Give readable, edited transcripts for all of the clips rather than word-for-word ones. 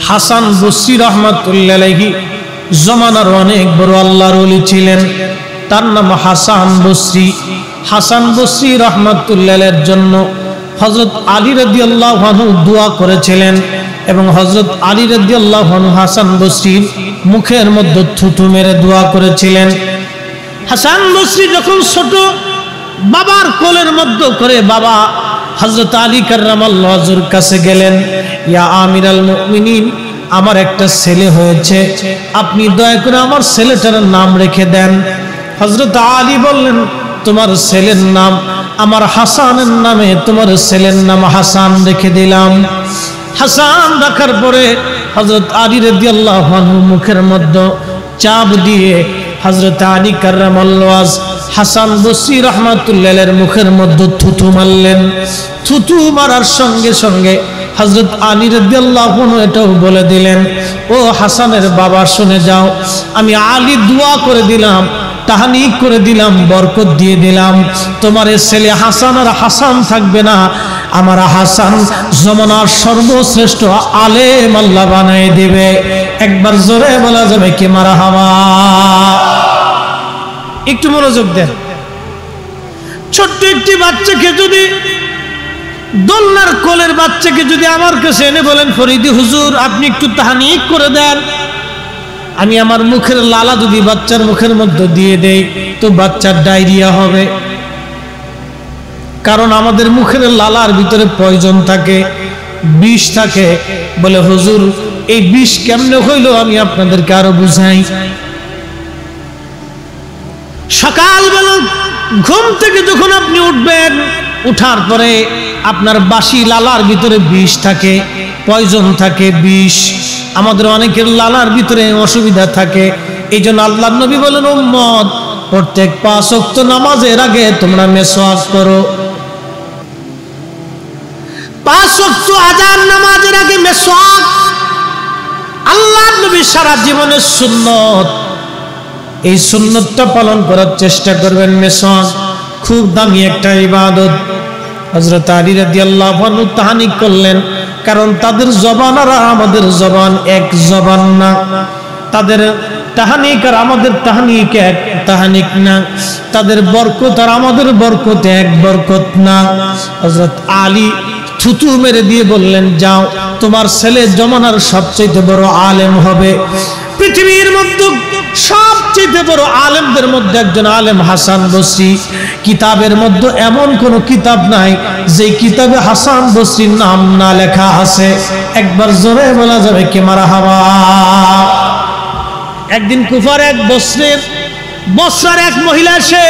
হাসান বসরি রহমাতুল্লাহ আলাইহি জমানার অনেক বড় আল্লাহর ওলি ছিলেন। তার নাম হাসান বসরি। হাসান বসরি রহমাতুল্লাহ আলাইহির জন্য হযরত আলী রাদিয়াল্লাহু আনহু দোয়া করেছিলেন এবং হযরত আলী রাদিয়াল্লাহু আনহু হাসান বসরির মুখের মধ্যে থুতু মেরে দোয়া করেছিলেন। হাসান বসরি যখন ছোট বাবার কোলের মধ্যে করে বাবা হযরত আলী কাররামাল্লাহু ওয়াজহুর কাছে গেলেন, ইয়া আমিরাল মুমিনিন, আমার একটা ছেলে হয়েছে, আপনি দয়া করে আমার ছেলেটার নাম রেখে দেন। হযরত আলী বললেন, তোমার ছেলের নাম আমার হাসানের নামে তোমার ছেলের নাম হাসান রেখে দিলাম। হাসান রাখার পরে হযরত আলী রাদিয়াল্লাহু আনহু মুখের মধ্যে চাপ দিয়ে হযরত আলী কাররামাল্লাহু ওয়াজহু হাসান বসরি রাহমাতুল্লাহ আলাইহির মুখের মধ্যে থুতু মারলেন। থুতু মারার সঙ্গে সঙ্গে হযরত আলী রাদিয়াল্লাহু আনহু এটাও বলে দিলেন, ও হাসানের বাবা শুনে যাও, আমি আলী দোয়া করে দিলাম, তাহনিক করে দিলাম, বরকত দিয়ে দিলাম, তোমার ছেলে হাসান আর হাসান থাকবে না, আমার হাসান জমানার সর্বশ্রেষ্ঠ আলেম আল্লাহ বানায় দিবে। একবার জোরে বলা যাবে কি মারহাবা? একটু মনোযোগ দেন। ছোট্ট একটি বাচ্চাকে যদি, দোলনার কোলের বাচ্চাকে যদি আমার কাছে এনে বলেন, ফরিদি হুজুর আপনি একটু তাহনিক করে দেন, আমি আমার মুখের লালা যদি বাচ্চার মুখের মধ্যে দিয়ে দেই তো বাচ্চার ডায়রিয়া হবে। কারণ আমাদের মুখের লালার ভিতরে পয়জন থাকে, বিষ থাকে। বলে হুজুর এই বিষ কেমনে হইল আমি আপনাদেরকে আরো বুঝাই। সকালবেলা ঘুম থেকে যখন আপনি উঠবেন, উঠার পরে আপনার বাসি লালার ভিতরে বিষ থাকে, পয়জন থাকে, বিষ। আমাদের অনেকের লালার ভিতরে অসুবিধা থাকে। এই জন্য আল্লাহর নবী বলেন, উম্মত প্রত্যেক 5 ওয়াক্ত নামাজের আগে তোমরা মেসওয়াক করো। 5 ওয়াক্ত আযান নামাজের আগে মেসওয়াক আল্লাহর নবীর সারা জীবনের সুন্নত। এই সুন্নতটা পালন করার চেষ্টা করবেন। মেসওয়াক খুব দামি একটা ইবাদত। হযরত আলী রাদিয়াল্লাহু আনহু তাহনিক করলেন, কারণ তাদের জবান আর আমাদের জবান এক জবান না। তাদের তাহনিক আর আমাদের তাহনিক এক তাহনিক না। তাদের বরকত আর আমাদের বরকত এক বরকত না। হযরত আলী থুতু মেরে দিয়ে বললেন, যাও তোমার ছেলে জমানার সবচেয়ে বড় আলেম হবে। পৃথিবীর মধ্যে সবচেয়ে বড় আলেমদের মধ্যে একজন আলেম হাসান বসরি। কিতাবের মধ্যে এমন কোন কিতাব নাই যে কিতাবে হাসান বসরির নাম না লেখা আছে। একবার জোরে বলা যাবে কি মারহাবা? একদিন কুফার এক বসরার এক মহিলা এসে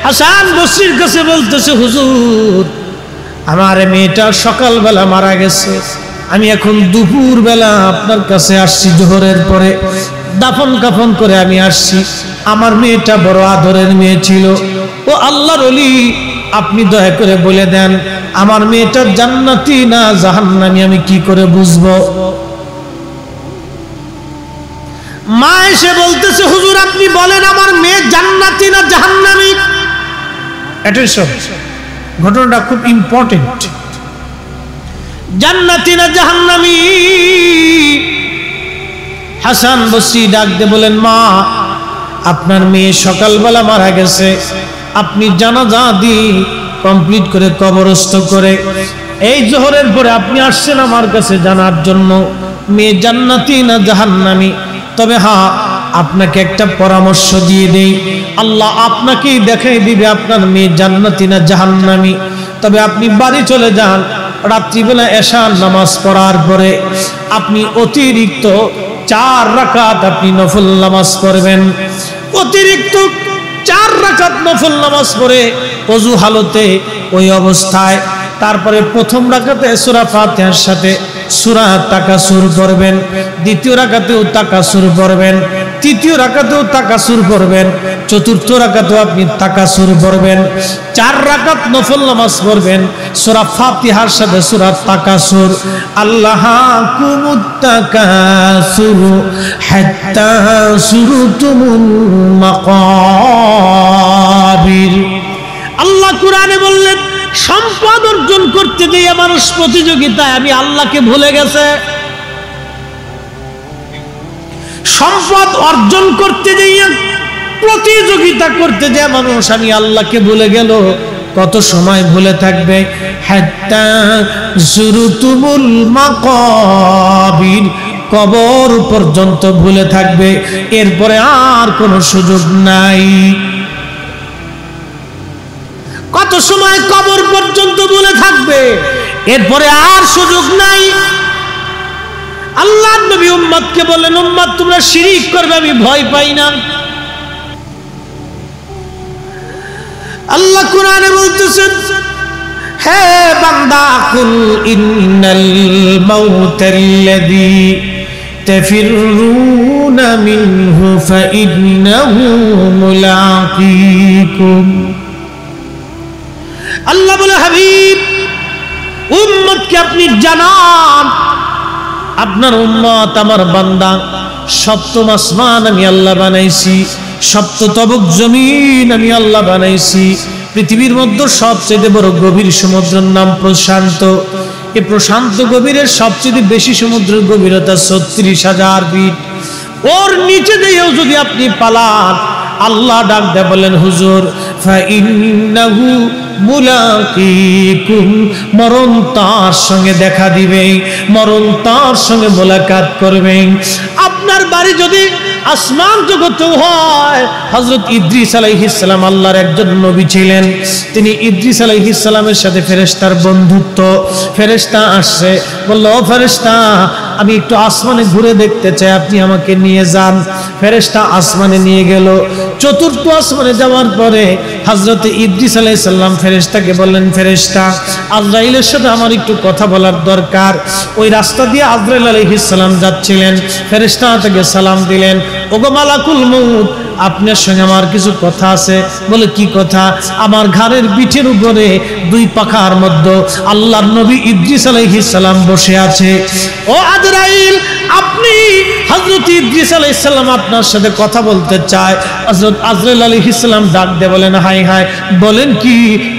হাসান বসরির কাছে বলতেছে, হুজুর আমার মেয়েটা সকালবেলা মারা গেছে, আমি এখন দুপুর বেলা আপনার কাছে আসছি, জোহরের পরে দাফন কাফন করে আমি আসছি। আমার মেয়েটা বড় আদরের মেয়ে ছিল। ও আল্লাহর ওলি, আপনি দয়া করে বলে দেন আমার মেয়েটা জান্নাতি না জাহান্নামী আমি কি করে বুঝবো? মা এসে বলতেছে, হুজুর আপনি বলেন আমার মেয়ে জান্নাতি না জাহান্নামী? অ্যাটেনশন, ঘটনাটা খুব ইম্পর্টেন্ট। জান্নাতি না জাহান্নামী? হাসান বসরি ডাক দিয়ে বলেন, মা আপনার মেয়ে সকালবেলা মারা গেছে, আপনি জানাজা দিয়ে কমপ্লিট করে কবরস্থ করে এই জোহরের পরে আপনি আসছেন আমার কাছে জানার জন্য মেয়ে জান্নাতি না জাহান্নামী। তবে হ্যাঁ, আপনাকে একটা পরামর্শ দিয়ে দেই, আল্লাহ আপনাকেই দেখাই দিবে আপনার মেয়ে জান্নাতি না জাহান্নামী। তবে আপনি বাড়ি চলে যান, রাত্রিবেলা এশার নামাজ পড়ার পরে আপনি অতিরিক্ত 4 রাকাত আপনি নফল নামাজ পড়বেন। অতিরিক্ত 4 রাকাত নফল নামাজ পড়ে ওযু হালতে ওই অবস্থায় তারপরে প্রথম রাকাতে সূরা ফাতিহার সাথে সূরা তাকাসুর পড়বেন, দ্বিতীয় রাকাতেও তাকাসুর পড়বেন, তৃতীয় রাকাতেও তাকাসুর পড়বেন, চতুর্থ রাকাতেও আপনি তাকাসুর পড়বেন। 4 রাকাত নফল নামাজ পড়বেন সূরা ফাতিহার সাথে সূরা তাকাসুর। আল্লাহাকুমুত তাকাসুর হাত্তা সুরতুমুল মাকাবির। আল্লাহ কুরআনে বললেন, সম্পদ অর্জন করতে গিয়ে মানুষ প্রতিযোগিতায় আমি আল্লাহকে ভুলে গেছে। সম্পদ অর্জন করতে যাইয়া প্রতিযোগিতা করতে যায় মানুষ আমি আল্লাহকে ভুলে গেল। কত সময় ভুলে থাকবে? হাত্তা যুরতুমুল মাকাবির, কবর পর্যন্ত ভুলে থাকবে, এরপরে আর কোনো সুযোগ নাই। কত সময় কবর পর্যন্ত ভুলে থাকবে, এরপরে আর সুযোগ নাই। আল্লাহর নবী উম্মতকে বলেন, উম্মত তোমরা শিরিক করবে আমি ভয় পাই না। আল্লাহ কোরআনে বলতেছেন, হে বান্দা কুল ইন্নাল মাউতাল্লাযী তাফিরুনা মিনহু ফাইন্নাহু মুলাকীকুম। আল্লাহ বলে, হাবিব উম্মতকে আপনি জানান, আপনার উম্মত আমার বান্দা, সপ্তম আসমান আমি আল্লাহ বানাইছি, সপ্ত তবক জমিন আমি আল্লাহ বানাইছি, পৃথিবীর মধ্যে সবচেয়ে বড় গভীর সমুদ্রের নাম প্রশান্ত। এই প্রশান্ত গভীরের সবচেয়ে বেশি সমুদ্রের গভীরতা ৩৬,০০০ ফিট। ওর নিচে দিয়েও যদি আপনি পালান, আল্লাহ ডাক দেয় বলেন, হুজুর ফাইন্নাহু মুলাকীকুম, মরণ তার সঙ্গে দেখা দিবে, মরণ তার সঙ্গে মোলাকাত করবে। আপনার বাড়ি যদি আসমান জগতে হয়, হযরত ইদ্রিস আলাইহিস সালাম আল্লাহর একজন নবী ছিলেন, তিনি ইদ্রিস আলাইহিস সালামের সাথে ফেরেশতার বন্ধুত্ব। ফেরেশতা আসছে, বলল, ও ফেরেশতা আমি একটু আসমানে ঘুরে দেখতে চাই, আপনি আমাকে নিয়ে যান। ফেরেশতা আসমানে নিয়ে গেল। চতুর্থ আসমানে যাওয়ার পরে হযরত ইদ্রিস আলাইহিস সালাম ফেরেশতাকে বললেন, ফেরেশতা আজরাইলের সাথে আমার একটু কথা বলার দরকার। ওই রাস্তা দিয়ে আজরাইল আলাইহিস সালাম যাচ্ছিলেন, ফেরেশতা তাকে সালাম দিলেন, ওগো মালাকুল মউত আপনার সঙ্গে আমার কিছু কথা আছে। বলে, কি কথা? আমার ঘাড়ের পিঠের উপরে দুই পাখার মধ্যে আল্লাহর নবী ইদ্রিস আলাইহিস সালাম বসে আছে। ও আজরাইল, আপনি হযরত ইদ্রিস আলাইহিস সালাম আপনার সাথে কথা বলতে চায়। হযরত আজরাইল আলাইহিস সালাম ডাক দিয়ে বলেন, হাই হাই, বলেন কি?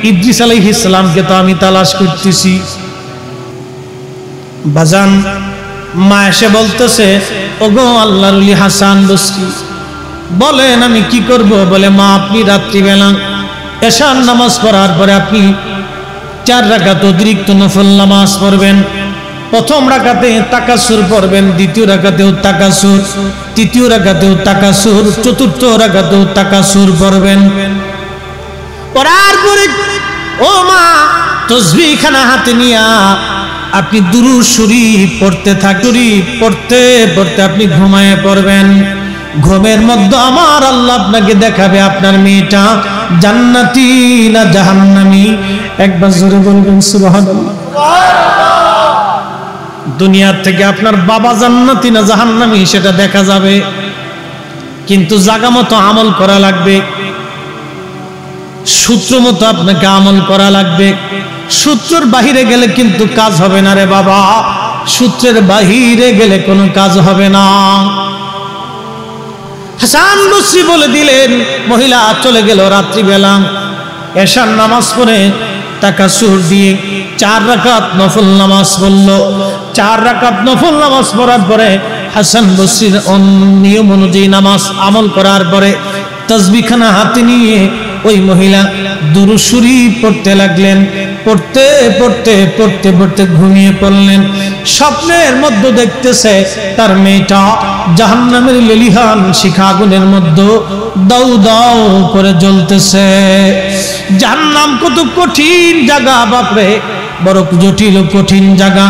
ইদ্রিস আলাইহিস সালামকে তো আমি তালাশ করতেছি। বাজান মা এসে বলতেছে, ওগো আল্লাহর ওলি হাসান বসরি, বলেন আমি কি করব? বলে, মা আপনি রাত্রিবেলা এশার নামাজ পড়ার পরে আপনি 4 রাকাত অতিরিক্ত নফল নামাজ পড়বেন। প্রথম রাকাতে তাকাসুর পড়বেন, দ্বিতীয় রাকাতেও তাকাসুর, তৃতীয় রাকাতেও তাকাসুর, চতুর্থ রাকাতেও তাকাসুর পড়বেন। পড়ার পরে ও মা তাসবিহ খানা হাতে নিয়া আপনি দুরূদ শরীফ পড়তে থাকুন, পড়তে পড়তে আপনি ঘুমায়ে পড়বেন। ঘুমের মধ্যে আমার আল্লাহ আপনাকে দেখাবে আপনার মেয়েটা জান্নাতি না জাহান্নামী। একবার জোরে বলবেন সুবহানাল্লাহ। দুনিয়ার থেকে আপনার বাবা জান্নাতি না জাহান্নামী সেটা দেখা যাবে, কিন্তু জায়গা মতো আমল করা লাগবে, সূত্র মতো আপনাকে আমল করা লাগবে। সূত্রের বাহিরে গেলে কিন্তু কাজ হবে না রে বাবা, সূত্রের বাহিরে গেলে কোনো কাজ হবে না। হাসান বসরি বলে দিলেন, মহিলা চলে গেল রাত্রিবেলা, এশার নামাজ পড়ে তাকাসুর দিয়ে 4 রাকাত নফল নামাজ পড়ল। 4 রাকাত নফল নামাজ পড়ার পরে হাসান বসরির নিয়ম অনুযায়ী নামাজ আমল করার পরে তাসবিহখানা হাতে নিয়ে ওই মহিলা দুরূদ শরীফ পড়তে লাগলেন। পড়তে পড়তে পড়তে পড়তে ঘুমিয়ে পড়লেন। স্বপ্নের মধ্যে দেখতেছে তার মেয়েটা জাহান্নামের লেলিহান শিখা আগুনের মধ্যে দাউ দাউ করে জ্বলতেছে। জাহান্নাম কত কঠিন জায়গা, বাপরে বড় জটিল ও কঠিন জায়গা।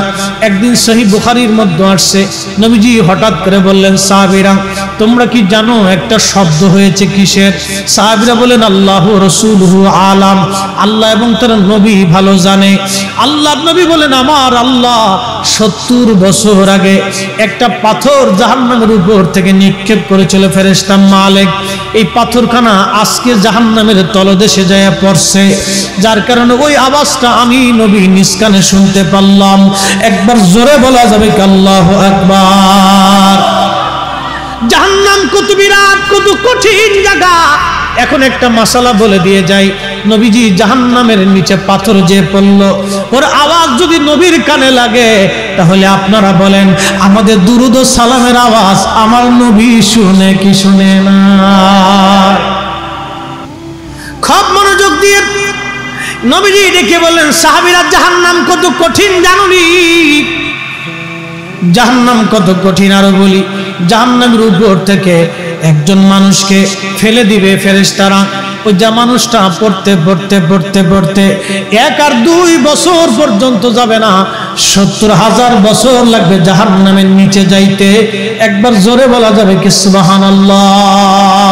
একদিন সহিহ বুখারীর মধ্যে আসছে, নবীজি হঠাৎ করে বললেন, সাহাবীরা তোমরা কি জানো একটা শব্দ হয়েছে কিসের? সাহাবীরা বলেন, আল্লাহু রাসূলুহু আলাম, আল্লাহ এবং তার নবী ভালো জানে। আল্লাহর নবী বলেন, আমার আল্লাহ 70 বছর আগে একটা পাথর জাহান্নামের উপর থেকে নিক্ষেপ করেছিল ফেরেশতা মালিক। এই পাথরখানা আজকে জাহান্নামের তলদেশে যায় পড়ছে, যার কারণে ওই আওয়াজটা আমি নবী নিজ কানে শুনতে পারলাম। একবার জোরে বলা যাবে কি আল্লাহু আকবার। জাহান্নাম কত বিরাট, কত কঠিন জায়গা। এখন একটা মাসালা বলে দিয়ে যাই, নবীজি জাহান্নামের নিচে পাথর যে পড়ল, ওর আওয়াজ যদি নবীর কানে লাগে তাহলে আপনারা বলেন আমাদের দুরুদ ও সালামের আওয়াজ আমার নবী শুনে কি শুনে না? খুব মনোযোগ দিয়ে নবীজি ডেকে বললেন, সাহাবীরা জাহান্নাম কত কঠিন জানুনি? জাহান্নাম কত কঠিন আরো বলি। জাহান্নামের উপর থেকে একজন মানুষকে ফেলে দিবে ফেরেশতারা। ওই যে মানুষটা পড়তে পড়তে পড়তে পড়তে 1 আর 2 বছর পর্যন্ত যাবে না, 70,000 বছর লাগবে জাহান্নামের নিচে যাইতে। একবার জোরে বলা যাবে কি সুবহানাল্লাহ?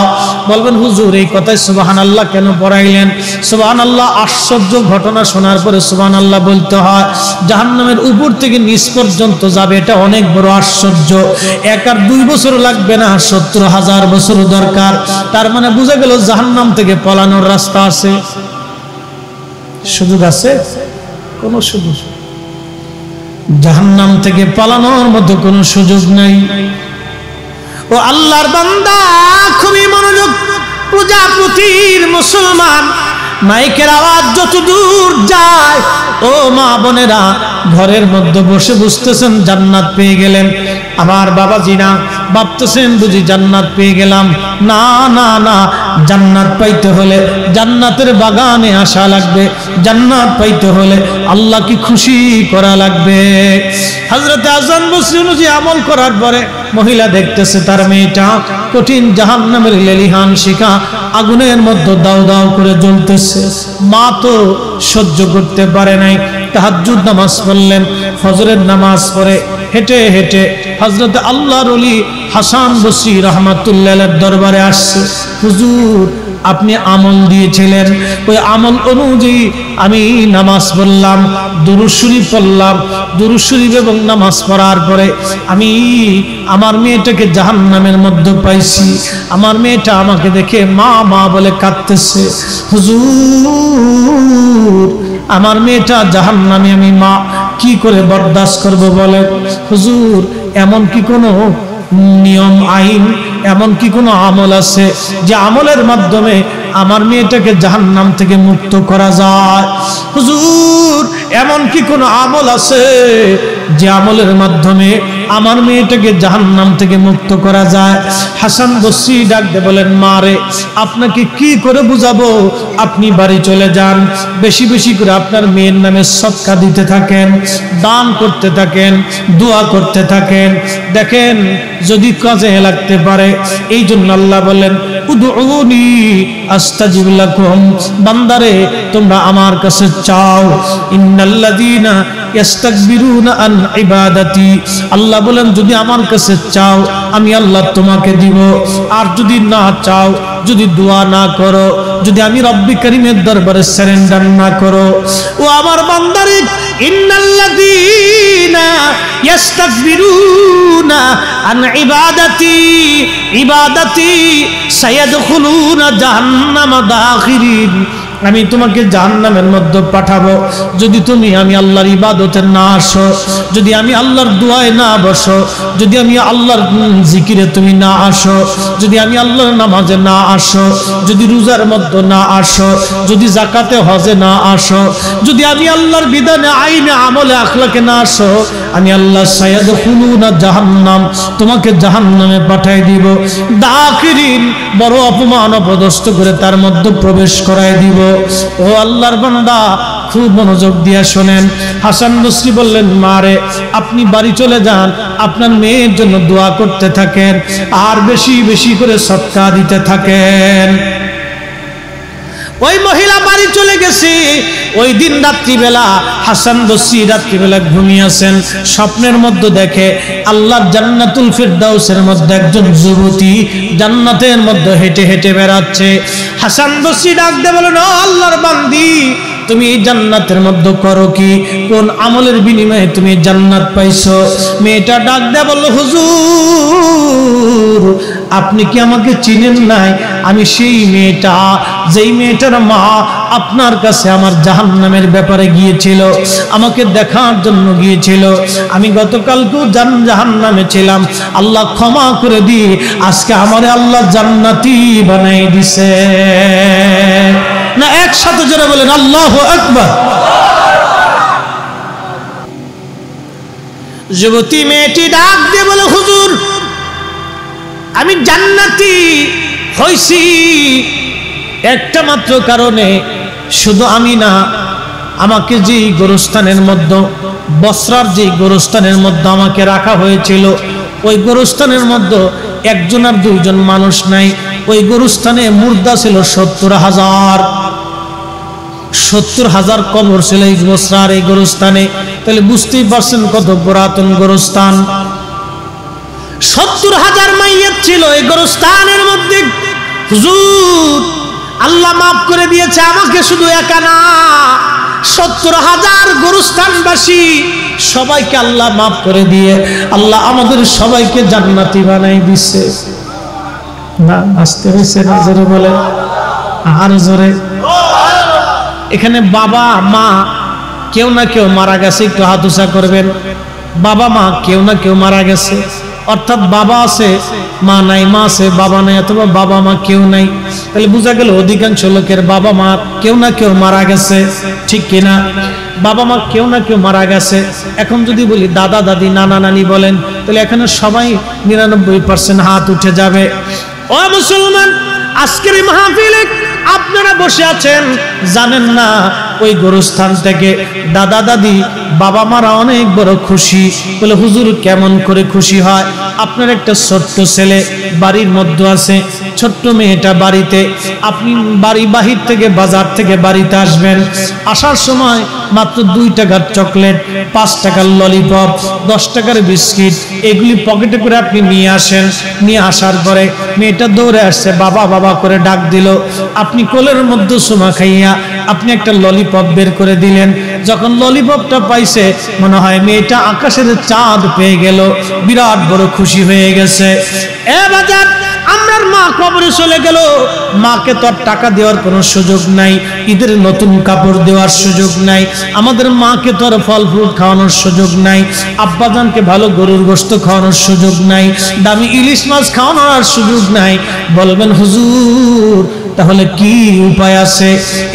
বলবেন হুজুর এই কথায় সুবহানাল্লাহ কেন পড়াইলেন? সুবহানাল্লাহ আশ্চর্য ঘটনা শোনার পরে সুবহানাল্লাহ বলতে হয়। জাহান্নামের উপর থেকে নিচ পর্যন্ত যাবে, এটা অনেক বড় আশ্চর্য। 1 আর 2 বছর লাগবে না, 70,000 বছর দরকার। তার মানে বোঝা গেল জাহান্নাম থেকে পালানোর রাস্তা আছে, সুযোগ আছে? কোন সুযোগ? জাহান্নাম থেকে পালানোর মতো কোনো সুযোগ নাই। ও আল্লাহর বান্দা, খুবই মনোযোগ। প্রজাপতির মুসলমান মাইকের আওয়াজ যত দূর যায়, ও মা বোনেরা ঘরের মধ্যে বসে বুঝতেছেন জান্নাত পেয়ে গেলেন। আমার বাবাজি না ভাবতেছেন বুঝি জান্নাত পেয়ে গেলাম। না না না, জান্নাত পাইতে হলে জান্নাতের বাগানে আসা লাগবে। জান্নাত পাইতে হলে আল্লাহকে খুশি করা লাগবে। হযরত হাসান বসরি অনুযায়ী আমল করার পরে মহিলা দেখতেছে তার মেয়েটা কঠিন জাহান্নামের লেলিহান শিখা আগুনের মধ্যে দাও দাও করে জ্বলতেছে। মা তো সহ্য করতে পারে নাই, তাহাজ্জুদ নামাজ পড়লেন, ফজরের নামাজ পড়ে হেঁটে হেঁটে হযরত আল্লাহর ওলি হাসান বসরি রাহমাতুল্লাহির দরবারে আসছে। হুজুর আপনি আমল দিয়েছিলেন, ওই আমল অনুযায়ী আমি নামাজ পড়লাম, দুরূদ শরীফ পড়লাম। দুরূদ শরীফ এবং নামাজ পড়ার পরে আমি আমার মেয়েটাকে জাহান্নামের মধ্যে পাইছি। আমার মেয়েটা আমাকে দেখে মা মা বলে কাঁদতেছে। হুজুর আমার মেয়েটা জাহান্নামে, আমি মা কি করে বরদাস্ত করব বলে? হুজুর এমন কি কোনো নিয়ম আইন, এমন কি কোনো আমল আছে যে আমলের মাধ্যমে আমার মেয়েটাকে জাহান্নাম থেকে মুক্ত করা যায়? হুজুর এমন কি কোনো আমল আছে যে আমলের মাধ্যমে আমার মেয়েটাকে জাহান্নাম থেকে মুক্ত করা যায়? হাসান বসরি ডাক দিয়ে বলেন, মা রে আপনাকে কি করে বুঝাবো? আপনি বাড়ি চলে যান, বেশি বেশি করে আপনার মেয়ের নামে সদকা দিতে থাকেন, দান করতে থাকেন, দোয়া করতে থাকেন। দেখেন যদি কাজে লাগতে পারে। এই জন্য আল্লাহ বলেন, উদউনি আস্তাজিব লাকুম, বান্দারে তোমরা আমার কাছে চাও। ইন্নাল্লাযীনা ইস্তাকবিরুনা আন ইবাদাতি, আল্লাহ বলেন যদি আমার কাছে চাও আমি আল্লাহ তোমাকে দিব। আর যদি না চাও, যদি দোয়া না করো, যদি আমি রব্বি করিমের দরবারে সারেন্ডার না করো, ও আমার বান্দারে ইন্নাল্লাযীনা ইস্তাকবিরুনা আন ইবাদাতি ইবাদাতি সায়াদখুলুনা জাহান্নামা দাখিরিন, আমি তোমাকে জাহান্নামের মধ্যে পাঠাবো যদি তুমি আমি আল্লাহর ইবাদতে না আসো, যদি আমি আল্লাহর দোয়ায় না বসো, যদি আমি আল্লাহর জিকিরে তুমি না আসো, যদি আমি আল্লাহর নামাজে না আসো, যদি রোজার মধ্যে না আসো, যদি যাকাতে হজে না আসো, যদি আমি আল্লাহর বিধানে আইনে আমলে আখলাকে না আসো, আমি আল্লাহ সায়াদখুলুনা জাহান্নাম, তোমাকে জাহান্নামে পাঠাই দিব। দাখিরিন, বড় অপমান অপদস্থ করে তার মধ্যে প্রবেশ করাই দিব। ও আল্লাহর বান্দা খুব মনোযোগ দিয়ে শোনেন। হাসান বসরি বললেন, মারে আপনি বাড়ি চলে যান, আপনার মেয়ের জন্য দোয়া করতে থাকেন, আর বেশি বেশি করে সদকা দিতে থাকেন। ওই মহিলা বাড়ি চলে গেছে। ওই দিন রাত্রিবেলা হাসান বসরি রাত্রিবেলা ঘুমিয়েছেন, স্বপ্নের মধ্যে দেখে আল্লাহর জান্নাতুল ফিরদাউসের মধ্যে একজন যুবতী জান্নাতের মধ্যে হেঁটে হেঁটে বেড়াচ্ছে। হাসান বসরি ডাক দিয়ে বলেন, ও আল্লাহর বান্দি, তুমি এই জান্নাতের মধ্যে করো কি? কোন আমলের বিনিময়ে তুমি জান্নাত পাইছো? মেয়েটা ডাক দিয়ে বলল, হুজুর আপনি কি আমাকে চিনেন নাই? আমি সেই মেয়েটা, যেই মেয়েটার মা আপনার কাছে আমার জাহান্নামের ব্যাপারে গিয়েছিল, আমাকে দেখার জন্য গিয়েছিল। আমি গতকালকেও জাহান্নামে ছিলাম, আল্লাহ ক্ষমা করে দিয়ে আজকে আমারে আল্লাহ জান্নাতি বানাই দিছে। না একসাথে জোরে বলেন আল্লাহু আকবার। যুবতী মেয়েটি ডাক দিয়ে বলে, হুজুর আমি জান্নাতি হইছি একটা মাত্র কারণে, শুধু আমি না, আমাকে যে গোরস্থানের মধ্যে, বসরার যে গোরস্থানের মধ্যে আমাকে রাখা হয়েছিল, ওই গোরস্থানের মধ্যে একজন আর দুইজন মানুষ নাই, ওই গোরস্থানে মুর্দা ছিল 70,000। 70,000 কবর ছিল এই বসরার এই গোরস্থানে। তাহলে বুঝতেই পারছেন কত পুরাতন গোরস্থান। 70,000 মাইয়াত ছিল এই গোরস্থানের মধ্যে। হুজুর আল্লাহ মাফ করে দিয়েছে আমাকে, শুধু একা না, 70,000 গোরস্থানবাসী সবাইকে আল্লাহ মাফ করে দিয়ে আল্লাহ আমাদের সবাইকে জান্নাতি বানাই দিচ্ছে। না আসতে হয়েছে না, জোরে বলে আর জোরে। এখানে বাবা মা কেউ না কেউ মারা গেছে, একটু হাত উঁচা করবেন। বাবা মা কেউ না কেউ মারা গেছে, অর্থাৎ বাবা আছে মা নাই, মা আছে বাবা নাই, অথবা বাবা মা কেউ নাই। তাহলে বোঝা গেল অধিকাংশ লোকের বাবা মা কেউ না কেউ মারা গেছে, ঠিক কিনা? বাবা মা কেউ না কেউ মারা গেছে। এখন যদি বলি দাদা দাদি নানা নানি বলেন, তাহলে এখানে সবাই 99% হাত উঠে যাবে। ও মুসলমান, আজকের এই মাহফিলে আপনারা বসে আছেন, জানেন না ওই গোরস্থান থেকে দাদা দাদি বাবা মারা অনেক বড় খুশি। বলে হুজুর কেমন করে খুশি হয়? আপনার একটা ছোট্ট ছেলে বাড়ির মধ্যে আছে, ছোট্ট মেয়েটা বাড়িতে, আপনি বাড়ি বাহির থেকে বাজার থেকে বাড়িতে আসবেন, আসার সময় মাত্র 2 টাকার চকলেট, 5 টাকার ললিপপ, 10 টাকার বিস্কিট এগুলি পকেটে করে আপনি নিয়ে আসেন। নিয়ে আসার পরে মেয়েটা দৌড়ে আসছে, বাবা বাবা করে ডাক দিল। আপনি কোলের মধ্যে সুমা খাইয়া আপনি একটা ললিপপ বের করে দিলেন। যখন ললিপপটা পাইছে মনে হয় মেয়েটা আকাশের চাঁদ পেয়ে গেল, বিরাট বড় খুশি হয়ে গেছে। এ বাজার আমার মা কবরে চলে গেল, মাকে তো আর টাকা দেওয়ার কোনো সুযোগ নাই, ঈদের নতুন কাপড় দেওয়ার সুযোগ নাই, আমাদের মাকে তো আর ফল ফ্রুট খাওয়ানোর সুযোগ নাই, আব্বাজানকে ভালো গরুর গোশত খাওয়ানোর সুযোগ নাই, দামি ইলিশ মাছ খাওয়ানোর সুযোগ নাই। বলবেন হুজুর তাহলে কি উপায় আছে?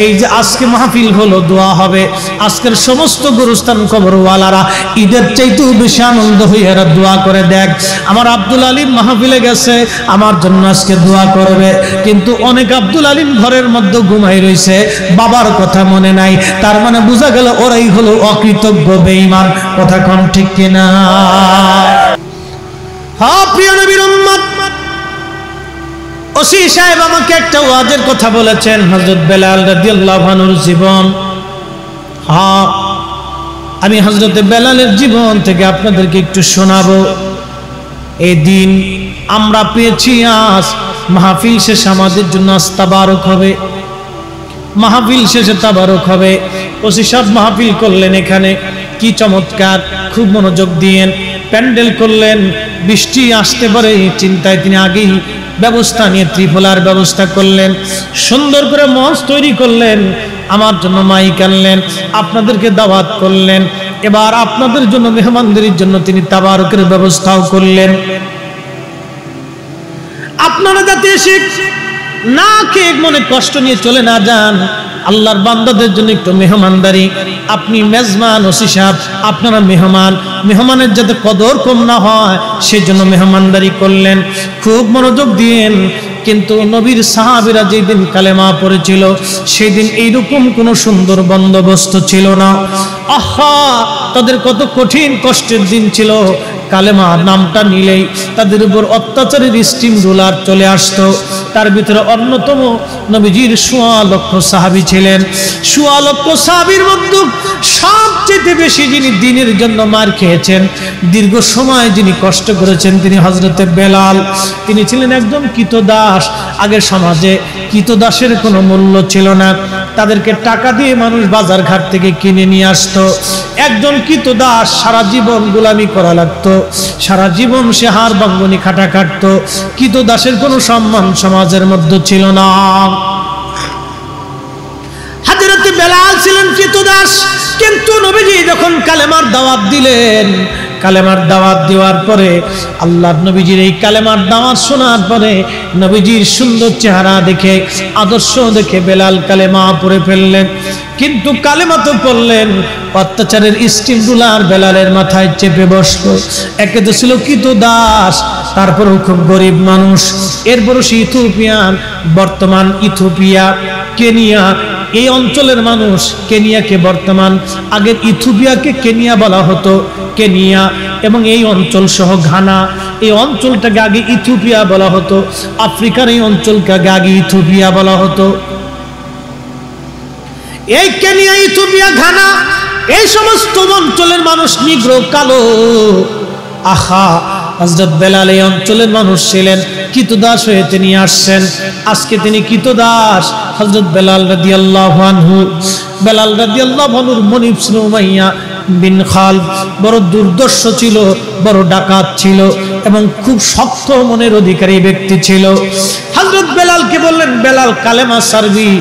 এই যে আজকে মাহফিল হলো, দোয়া হবে, আজকের সমস্ত গোরস্থান কবরওয়ালারা ঈদের চাইতেও বেশি আনন্দ হয়ে এরা দোয়া করে দেখ, আমার আব্দুল আলিম মাহফিলে গেছে, আমার জন্য আজকে দোয়া করবে। কিন্তু অনেক আব্দুল আলিম ঘরের মধ্যে ঘুমাই রয়েছে, বাবার কথা মনে নাই। তার মানে বোঝা গেল ওরাই হলো অকৃতজ্ঞ বেঈমান। কথা কোন ঠিক কিনা? হ্যাঁ প্রিয় নবীর উম্মত, ওসি সাহেব আমাকে একটা ওয়াজের কথা বলেছেন, হযরত বেলাল রাদিয়াল্লাহু আনহুর জীবন। হ্যাঁ আমি হযরত বেলালের জীবন থেকে আপনাদেরকে একটু শোনাবো। এই দিন আমরা পেয়েছি, আজ মাহফিল শেষে আমাদের জন্য আজ তাবারক হবে, মাহফিল শেষে তাবারক হবে। ওসি সাহেব মাহফিল করলেন এখানে, কি চমৎকার, খুব মনোযোগ দিয়েন। প্যান্ডেল করলেন, বৃষ্টি আসতে পারে চিন্তায় তিনি আগেই ব্যবস্থা নিয়ে ত্রিপলার ব্যবস্থা করলেন, সুন্দর করে মঞ্চ তৈরি করলেন, আমার জন্য মাইক আনলেন, আপনাদেরকে দাওয়াত করলেন। এবার আপনাদের জন্য মেহমানদের জন্য তিনি তাবারকের ব্যবস্থাও করলেন। আপনারা যাতে এসে না খেয়ে মনে কষ্ট নিয়ে চলে না যান, আল্লাহর বান্দাদের জন্য একটু মেহমানদারি। আপনি মেজবান, ওসি সাহেব আপনারা মেহমান, মেহমানের যাতে কদর কম না হয় সেই জন্য মেহমানদারি করলেন। খুব মনোযোগ দিয়েন। কিন্তু নবীর সাহাবীরা যেদিন কালেমা পড়েছিল সেদিন এইরকম কোন সুন্দর বন্দোবস্ত ছিল না। আহা, তাদের কত কঠিন কষ্টের দিন ছিল। কালেমা নামটা নিলেই তাদের উপর অত্যাচারের স্টিম রুলার চলে আসতো। তার ভিতরে অন্যতম নবীজির 1.25 লক্ষ সাহাবী ছিলেন। 1.25 লক্ষ সাহাবীর মধ্যে সবচেয়ে বেশি যিনি দ্বীনের জন্য মার খেয়েছেন, দীর্ঘ সময় যিনি কষ্ট করেছেন, তিনি হযরতে বেলাল। তিনি ছিলেন একজন কৃতদাস। আগের সমাজে কৃতদাসের কোনো মূল্য ছিল না, তাদেরকে টাকা দিয়ে মানুষ বাজার ঘাট থেকে কিনে নিয়ে আসতো। একজন কৃতদাস সারা জীবন গোলামি করা লাগতো, সারা জীবন সে হাড় ভাঙ্গনি খাটা কাটতো। কৃতদাসের কোনো সম্মান সমাজের মধ্যে ছিল না। হযরত বেলাল ছিলেন কৃতদাস, কিন্তু নবীজি যখন কালেমার দাওয়াত দিলেন, কালেমার দাওয়াত দেওয়ার পরে, আল্লাহর নবীজির এই কালেমার দাওয়াত শোনার পরে নবীজির সুন্দর চেহারা দেখে, আদর্শ দেখে বেলাল কালেমা পড়ে ফেললেন। কিন্তু কালেমা তো পড়লেন, অত্যাচারের স্টিম রুলার বেলালের মাথায় চেপে বসলো। একে তো ছিল কৃতদাস, তারপরেও খুব গরিব মানুষ। এরপরও সে ইথিওপিয়ান, বর্তমান ইথিওপিয়া, কেনিয়া, এই অঞ্চলের মানুষ। কেনিয়াকে বর্তমান, আগের ইথিওপিয়াকে কেনিয়া বলা হতো, কেনিয়া এবং এই অঞ্চল সহ ঘানা, এই অঞ্চলটাকে আগে ইথিওপিয়া বলা হতো। আফ্রিকার এই অঞ্চলকে আগে ইথিওপিয়া বলা হতো। এই কেনিয়া, ইথিওপিয়া, ঘানা, এই সমস্ত অঞ্চলের মানুষ নিগ্রো, কালো। আহা, হযরত বেলাল এই অঞ্চলের মানুষ ছিলেন, কৃতদাস হয়ে তিনি আসছেন। আজকে তিনি কৃতদাস। হযরত বেলাল রাদিয়াল্লাহু আনহু, বেলাল রাদিয়াল্লাহু আনহুর মনিব ছিল উমাইয়া বিন খালদ। বড় দুর্দর্শ ছিল, বড় ডাকাত ছিল এবং খুব শক্ত মনের অধিকারী ব্যক্তি ছিল। হযরত বেলালকে বললেন, বেলাল কালেমা ছাড়বি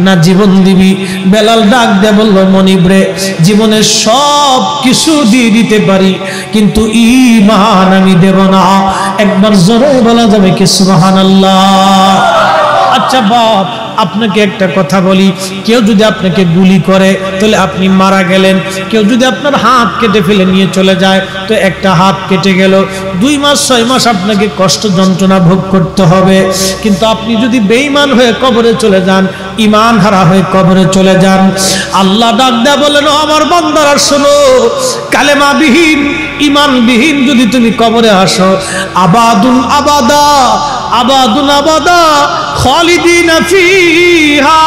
না জীবন দিবি? বেলাল ডাক দিয়ে বলল, মনিব রে, জীবনের সব কিছু দিয়ে দিতে পারি, কিন্তু ঈমান আমি দেব না। একবার জোরে বলা যাবে কি সুবহানাল্লাহ? আচ্ছা বাপ, আপনাকে একটা কথা বলি, কেউ যদি আপনাকে গুলি করে তাহলে আপনি মারা গেলেন। কেউ যদি আপনার হাত কেটে ফেলে নিয়ে চলে যায় তো একটা হাত কেটে গেল, 2 মাস 6 মাস আপনাকে কষ্ট যন্ত্রণা ভোগ করতে হবে। কিন্তু আপনি যদি বেঈমান হয়ে কবরে চলে যান, ঈমান হারা হয়ে কবরে চলে যান, আল্লাহ ডাক দেয়া বলেন, ও আমার বান্দারা শোনো, কালেমা বিহীন, ঈমান বিহীন যদি তুমি কবরে আসো, আবাদুন আবাদা, আবাদুন আবাদা, খালিদিনা ফিহা,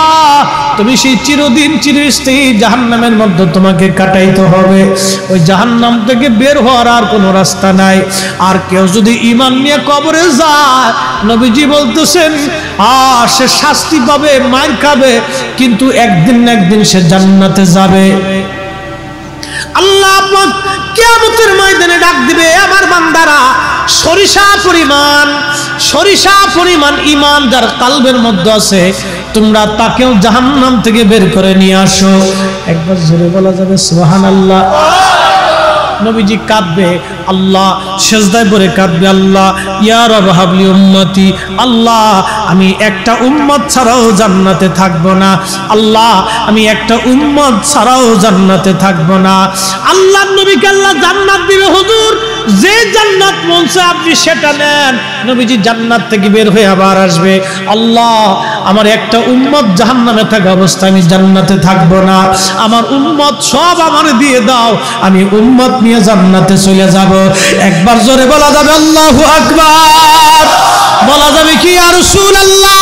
তুমি সেই চিরদিন চিরস্থায়ী জাহান্নামের মধ্যে তোমাকে কাটাইতে হবে। ওই জাহান্নাম থেকে বের হওয়ার আর কোনো রাস্তা নাই। আর কেউ যদি ঈমান নিয়ে কবরে যায়, নবীজি বলতেছেন, সে শাস্তি পাবে, মার খাবে, কিন্তু একদিন না একদিন সে জান্নাতে যাবে। আল্লাহ পাক কিয়ামতের ময়দানে ডাক দিবে, আমার বান্দারা, সরিষা পরিমাণ ঈমান যার কলবের মধ্যে আছে, তোমরা তাকেও জাহান্নাম থেকে বের করে নিয়ে আসো। একবার জোরে বলা যাবে সুবহানাল্লাহ? নবীজি কাঁদবে, আল্লাহ সিজদায় পড়ে কাঁদবে, আল্লাহ ইয়া রব হাবলি উম্মতি, আল্লাহ আমি একটা উম্মত ছাড়াও জান্নাতে থাকবো না, আল্লাহ আমি একটা উম্মত ছাড়াও জান্নাতে থাকবো না। আল্লাহর নবীকে আল্লাহ জান্নাত দিবে, হুজুর যে জান্নাত মন চায় আপনি সেটা নেন। নবীজি জান্নাত থেকে বের হয়ে আবার আসবে, আল্লাহ আমার একটা উম্মত জাহান্নামে থাকা অবস্থায় আমি জান্নাতে থাকবো না, আমার উম্মত সব আমার দিয়ে দাও, আমি উম্মত নিয়ে জান্নাতে চলে যাব। একবার জোরে বলা যাবে আল্লাহু আকবার? বলা যাবে কি ইয়া রাসূলুল্লাহ?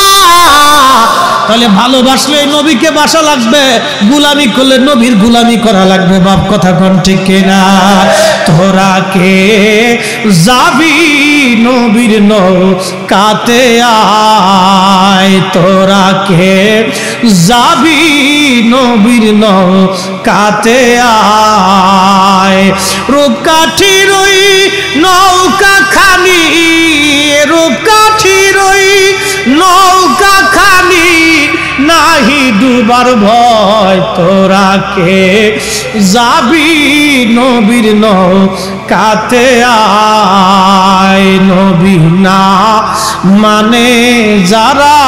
তাহলে ভালোবাসলে নবীকে বাসা লাগবে, গোলামি করলে নবীর গোলামি করা লাগবে। বাপ কথা কোন ঠিক কিনা? তোরা কে যাবি নবীর নৌকাতে আয়, তোরা কে যাবি নবীর নৌকাতে আয়, রূপকাঠির ওই নৌকা খানি, রূপকাঠির ওই নৌকা খানি, নাহি ডুবার ভয়, তোরা কে যাবি নবীর নৌকাতে আয়। নবী না মানে যারা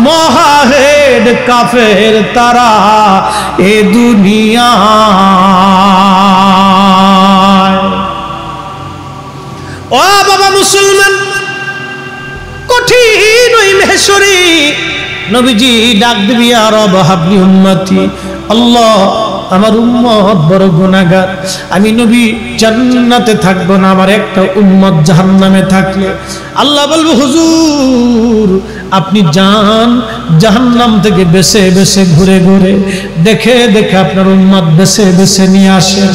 মহাহেড কাফের তারা এ দুনিয়া। ও বাবা মুসলমান, কঠিন ওই মেহশরে নবীজি ডাক দিবি, ইয়া রব হাবলি উম্মতি, আল্লাহ আমার উম্মত বড় গুনাহগার, আমি নবী জান্নাতে থাকবো না, আমার একটা উম্মত জাহান্নামে থাকলে। আল্লাহ বলবো, হুজুর আপনি যান জাহান্নাম থেকে বেছে বেছে ঘুরে ঘুরে দেখে দেখে আপনার উম্মত বেছে বেছে নিয়ে আসেন।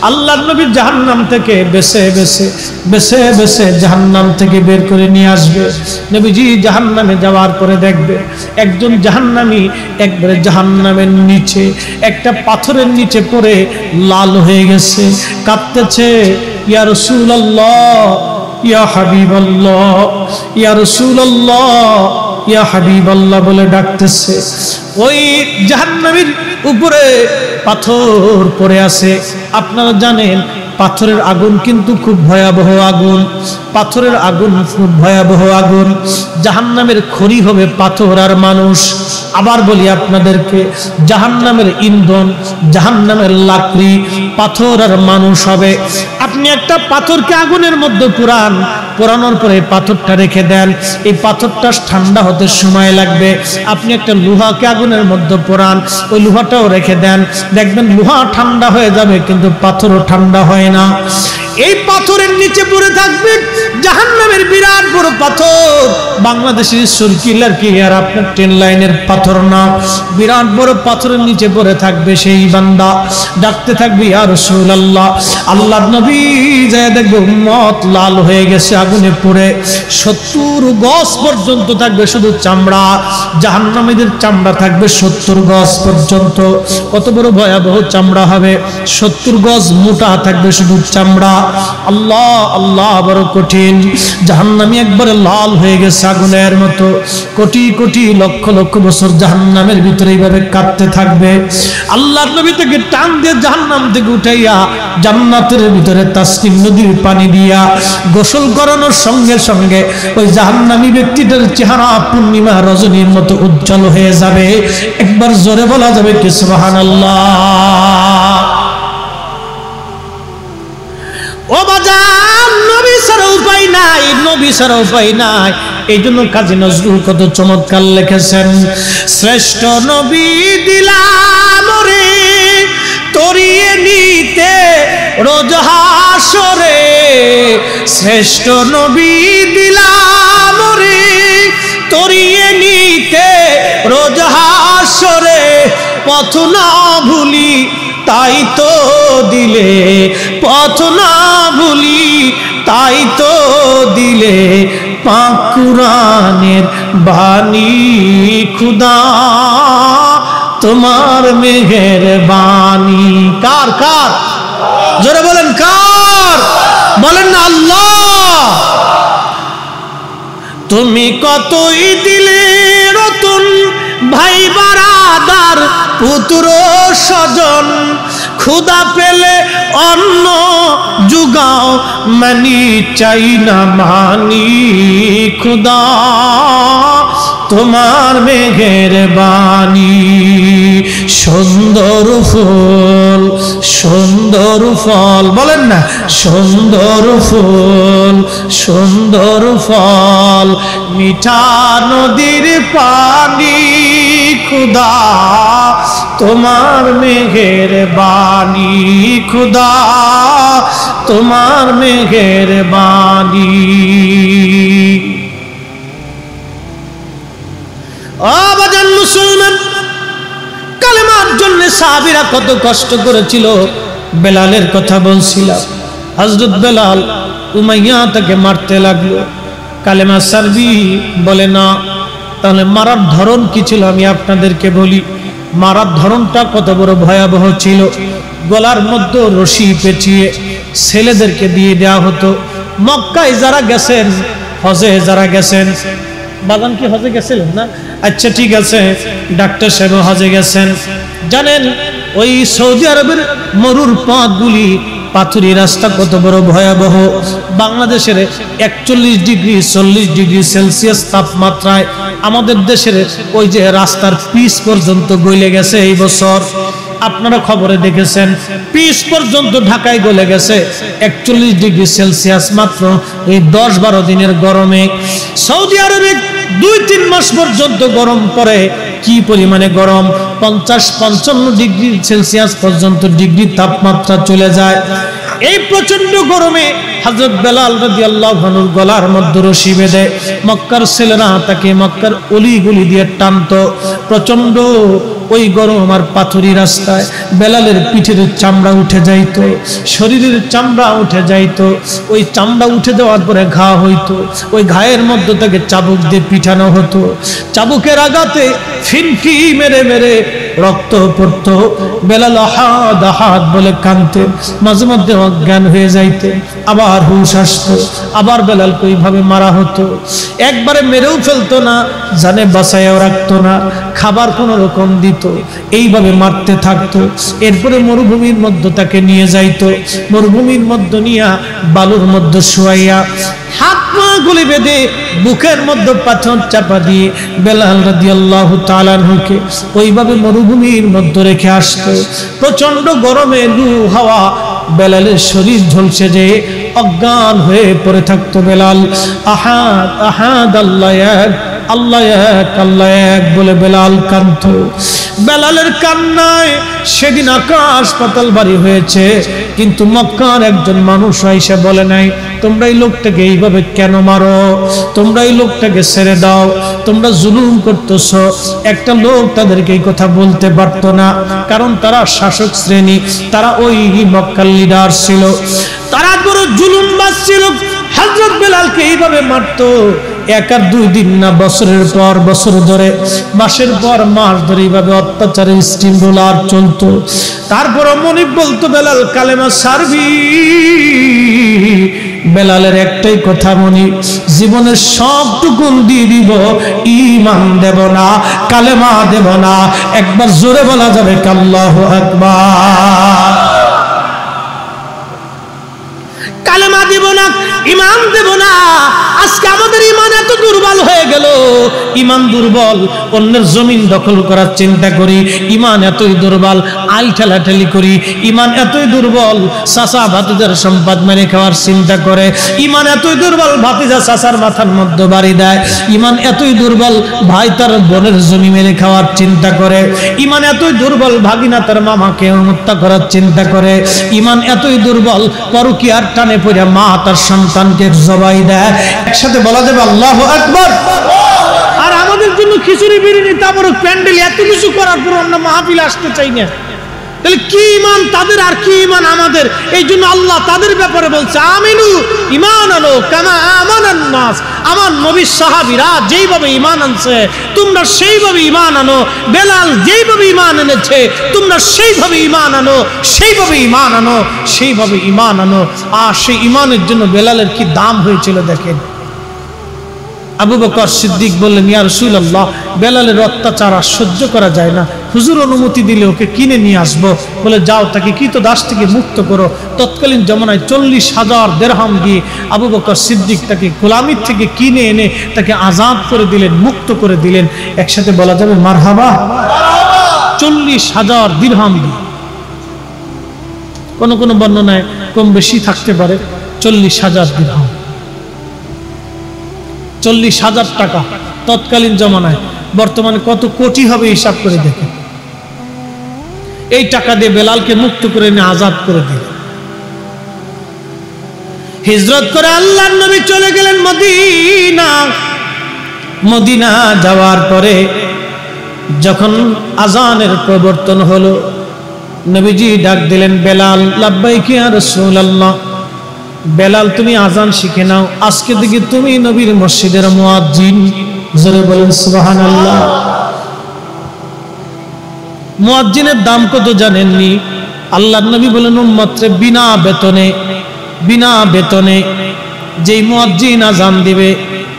আল্লাহর নবী জাহান্নাম থেকে বেছে বেছে বেছে বেছে জাহান্নাম থেকে বের করে নিয়ে আসবে। নবীজি জাহান্নামে যাওয়ার পরে দেখবে একজন জাহান্নামী একবারে জাহান্নামের নিচে একটা পাথরের নিচে পড়ে লাল হয়ে গেছে, কাঁদতেছে, ইয়া রাসূলুল্লাহ, ইয়া হাবিবাল্লাহ, ইয়া রাসূলুল্লাহ, ইয়া হাবিবাল্লাহ বলে ডাকতেছে। ওই জাহান্নামীর উপরে পাথর পড়ে আছে। আপনারা জানেন পাথরের আগুন কিন্তু খুব ভয়াবহ আগুন, পাথরের আগুন খুব ভয়াবহ আগুন। জাহান্নামের খড়ি হবে পাথর আর মানুষ। আবার বলি আপনাদেরকে, জাহান্নামের ইন্ধন, জাহান্নামের লাকড়ি পাথর আর মানুষ হবে। আপনি একটা পাথরকে আগুনের মধ্যে পুরান, পোড়ানোর পরে পাথরটা রেখে দেন, এই পাথরটা ঠান্ডা হতে সময় লাগবে। আপনি একটা লোহাকে আগুনের মধ্যে পোড়ান, ওই লোহাটাও রেখে দেন, দেখবেন লোহা ঠান্ডা হয়ে যাবে কিন্তু পাথরও ঠান্ডা হয় না। এই পাথরের নিচে পড়ে থাকবে জাহান্নামের বিরাট বড় পাথর। বাংলাদেশের সার্কুলার কি আর আপনার ট্রেন লাইনের পাথর না, বিরাট বড় পাথরের নিচে পড়ে থাকবে সেই বান্দা, ডাকতে থাকবে ইয়া রাসূলুল্লাহ। আল্লাহর নবী যায় দেখবে উম্মত লাল হয়ে গেছে আগুনে পড়ে, 70 গজ পর্যন্ত থাকবে শুধু চামড়া, জাহান্নামীদের চামড়া থাকবে 70 গজ পর্যন্ত। কত বড় ভয়াবহ চামড়া হবে, 70 গজ মোটা থাকবে শুধু চামড়া। আল্লাহ আল্লাহ, বড় কঠিন। জাহান্নামী একবারে লাল হয়ে গেছে আগুনের মতো, কোটি কোটি লক্ষ লক্ষ বছর জাহান্নামের ভিতরে এইভাবে কাঁদতে থাকবে। আল্লাহর নবী থেকে টান দিয়ে জাহান্নাম থেকে উঠাইয়া জান্নাতের ভিতরে তাসনিম নদীর পানি দিয়া গোসল করানোর সঙ্গে সঙ্গে ওই জাহান্নামী ব্যক্তিটার চেহারা পূর্ণিমা রজনীর মতো উজ্জ্বল হয়ে যাবে। একবার জোরে বলা যাবে কি সুবহানাল্লাহ। ও বাজান, নবী ছাড়া উপায় নাই, নবী ছাড়া উপায় নাই। এই জন্য কাজী নজরুল কত চমৎকার লিখেছেন, শ্রেষ্ঠ নবী দিলাম রে তরিয়ে নিতে রোজ হাসরে, শ্রেষ্ঠ নবী দিলাম রে তরিয়ে নিতে রোজ হাসরে, পথ না ভুলি তাই তো দিলে, পথ না ভুলি তাই তো দিলে, পাক কুরআনের বাণী খুদা তোমার মেহেরবানি। কার কার জোরে বলেন, কার বলেন না, আল্লাহ। তুমি কতই দিলে রতন ভাই বারাদার পুত্র স্বজন, খুদা পেলে অন্ন জুগাও মানি চাই না মানি, খুদা তোমার মেহেরবানি। সুন্দর ফুল সুন্দর ফল, বলেন না, সুন্দর ফুল সুন্দর ফল, মিঠা নদীর পানি, খুদা তোমার মেহেরবানি, খুদা তোমার মেহেরবানি। আবাজান মুসলমান, কালেমার জন্য সাহাবীরা কত কষ্ট করেছিল। বেলালের কথা বলছিলাম, হযরত বেলাল উমাইয়া তাকে মারতে লাগলো, কালেমা সারবি বলে না। তাহলে মারার ধরন কি ছিল আমি আপনাদেরকে বলি। মারার ধরনটা কত বড় ভয়াবহ ছিল। গলার মধ্যে রশি পেঁচিয়ে ছেলেদেরকে দিয়ে দেওয়া হতো। মক্কায় যারা গেছেন, হজে যারা গেছেন, বাগান কি হজে গেছিলেন না? আচ্ছা ঠিক আছে, ডাক্তার সাহেব হজে গেছেন, জানেন ওই সৌদি আরবের মরুর পথগুলি, পাথুরি রাস্তা কত বড় ভয়াবহ। বাংলাদেশের 41 ডিগ্রি 40 ডিগ্রি সেলসিয়াস তাপমাত্রায় আমাদের দেশের ওই যে রাস্তার পিচ পর্যন্ত গলে গেছে এই বছর। আপনারা খবরে দেখেছেন, পিচ পর্যন্ত ঢাকায় গলে গেছে 41 ডিগ্রি সেলসিয়াস মাত্র এই 10-12 দিনের গরমে। সৌদি আরবে 2-3 মাস পর্যন্ত গরম পড়ে। কি পরিমাণে গরম, 50-55 ডিগ্রি সেলসিয়াস পর্যন্ত ডিগ্রি তাপমাত্রা চলে যায়। এই প্রচন্ড গরমে হযরত বেলাল রাদিয়াল্লাহু আনহুর গলার মধ্যে রশি বেঁধে মক্কার ছেলেরা তাকে মক্কার অলিগলি দিয়ে টানতো। প্রচন্ড ওই গরম আর পাথুরি রাস্তায় বেলালের পিঠের চামড়া উঠে যাইতো, শরীরের চামড়া উঠে যাইতো। ওই চামড়া উঠে যাওয়ার পরে ঘা হইতো, ওই ঘায়ের মধ্যে তাকে চাবুক দিয়ে পিঠানো হতো। চাবুকের আঘাতে ফিনকি মেরে মেরে রক্ত পড়তো, বেলাল আহাদ আহাদ বলে কাঁদতে, মাঝে মধ্যে অজ্ঞান হয়ে যাইতে, আবার হুঁশ আসতো, আবার বেলালকে ওইভাবে মারা হতো। একবারে মেরেও ফেলতো না, জানে বাঁচাইয়াও রাখতো না, খাবার কোনো রকম দিত, এইভাবে মারতে থাকতো। এরপরে মরুভূমির মধ্যে তাকে নিয়ে যাইতো, মরুভূমির মধ্যে নিয়ে বালুর মধ্যে শুয়াইয়া হাত পা গুলি বেঁধে বুকের মধ্যে পাথর চাপা দিয়ে বেলাল রাদিয়াল্লাহু তাআলা আনহুকে ওইভাবে মরুভূমির মধ্যে রেখে আসতো। প্রচন্ড গরমে লু হাওয়া, বেলালের শরীর ঝলসে যেয়ে অজ্ঞান হয়ে পড়ে থাকতো বেলাল। আহাদ আহাদ আল্লাহ এক, আল্লাহ এক, আল্লাহ এক বলে বেলাল কাঁদতো। বেলালের কান্নায় সেদিন আকাশ পাতাল বাড়ি হয়েছে, কিন্তু মক্কার একজন মানুষ এসে বলে নাই, তোমরা এই লোকটাকে এইভাবে কেন মারো? তোমরা এই লোকটাকে ছেড়ে দাও, তোমরা জুলুম করতেছ। একটা লোক তাদেরকে এই কথা বলতে পারতো না, কারণ তারা শাসক শ্রেণী, তারা ওই মক্কার লিডার ছিল, তারা বড় জুলুমবাজ ছিল। হযরত বেলালকে এইভাবে মারতো, এক আর দুই দিন না, বছরের পর বছর ধরে, মাসের পর মাস ধরে এইভাবে অত্যাচারের স্টিম রোলার চলতো। তারপর মনিব বলতো, বেলাল কালেমা ছাড়বি? বেলালের একটাই কথা, মনিব জীবনের সবটুকুন দিয়ে দিব, ঈমান দেব না, কালেমা দেব না। একবার জোরে বলা যাবে আল্লাহু আকবার। কালেমা দিব না, ঈমান দেব না। আজকে আমাদের ঈমান এত দুর্বল হয়ে গেল, ঈমান দুর্বল, অন্যের জমিন দখল করার চিন্তা করি, ঈমান এতই দুর্বল, আই ঠেলাঠেলি করি, ঈমান এতই দুর্বল, চাচা ভাতিজার সম্পদ মেরে খাওয়ার চিন্তা করে, ঈমান এতই দুর্বল, ভাতিজা চাচার মাথার মধ্যে বাড়ি দেয়, ঈমান এতই দুর্বল, ভাই তার বোনের জমি মেরে খাওয়ার চিন্তা করে, ঈমান এতই দুর্বল, ভাগিনা তার মামাকে হত্যা করার চিন্তা করে, ঈমান এতই দুর্বল, পরকীয়ার টানে পড়ে মা তার সন্তানকে জবাই দেয়। একসাথে বলা যাবে আল্লাহু আকবার। আর আমাদের জন্য খিচুড়ি বিরিয়ানি, তারপর প্যান্ডেল, এত কিছু করার পর আমরা মাহফিলে আসতে চাই না। তাহলে কি ঈমান তাদের আর কি ঈমান আমাদের? এই জন্য আল্লাহ তাদের ব্যাপারে বলছে, আমিনু ঈমান আনো কামা আমানান নাস। আমার নবীর সাহাবীরা যেইভাবে ঈমান আনছে তোমরা সেইভাবে ঈমান আনো। বেলাল যেইভাবে ঈমান এনেছে তোমরা সেইভাবে ঈমান আনো, সেইভাবে ঈমান আনো, সেইভাবে ঈমান আনো। আর সেই ঈমানের জন্য বেলালের কি দাম হয়েছিল দেখেন। আবু বকর সিদ্দিক বললেন, ইয়া রাসূলুল্লাহ, বেলালের অত্যাচার আর সহ্য করা যায় না, হুজুর অনুমতি দিলে ওকে কিনে নিয়ে আসবো। বলে, যাও, তাকে কৃতদাস থেকে মুক্ত করো। তৎকালীন জমানায় 40,000 দিরহাম দিয়ে আবু বকর সিদ্দিক তাকে গোলামির থেকে কিনে এনে তাকে আজাদ করে দিলেন, মুক্ত করে দিলেন। একসাথে বলা যাবে মারহাবা। 40,000 দিরহাম দিয়ে, কোন কোন বর্ণনায় কম বেশি থাকতে পারে, 40,000 দিরহাম, 40,000 টাকা তৎকালীন জমানায়। বর্তমানে কত কোটি হবে হিসাব করে দেখেন। এই টাকা দিয়ে বেলালকে মুক্ত করে এনে আজাদ করে দিল। হিজরত করে আল্লাহর নবী চলে গেলেন মদিনা। মদিনা যাওয়ার পরে যখন আজানের প্রবর্তন হলো, নবীজি ডাক দিলেন, বেলাল। লাব্বাইক ইয়া রাসূলুল্লাহ। বেলাল, তুমি আজান শিখে নাও, আজকে থেকে তুমি নবীর মসজিদের মুয়াজ্জিন। জোরে বলেন সুবহানাল্লাহ। মুয়াজ্জিনের দাম কত জানেননি? আল্লাহর নবী বলেন, উম্মতরে বিনা বেতনে যেই মুয়াজ্জিন আজান দিবে,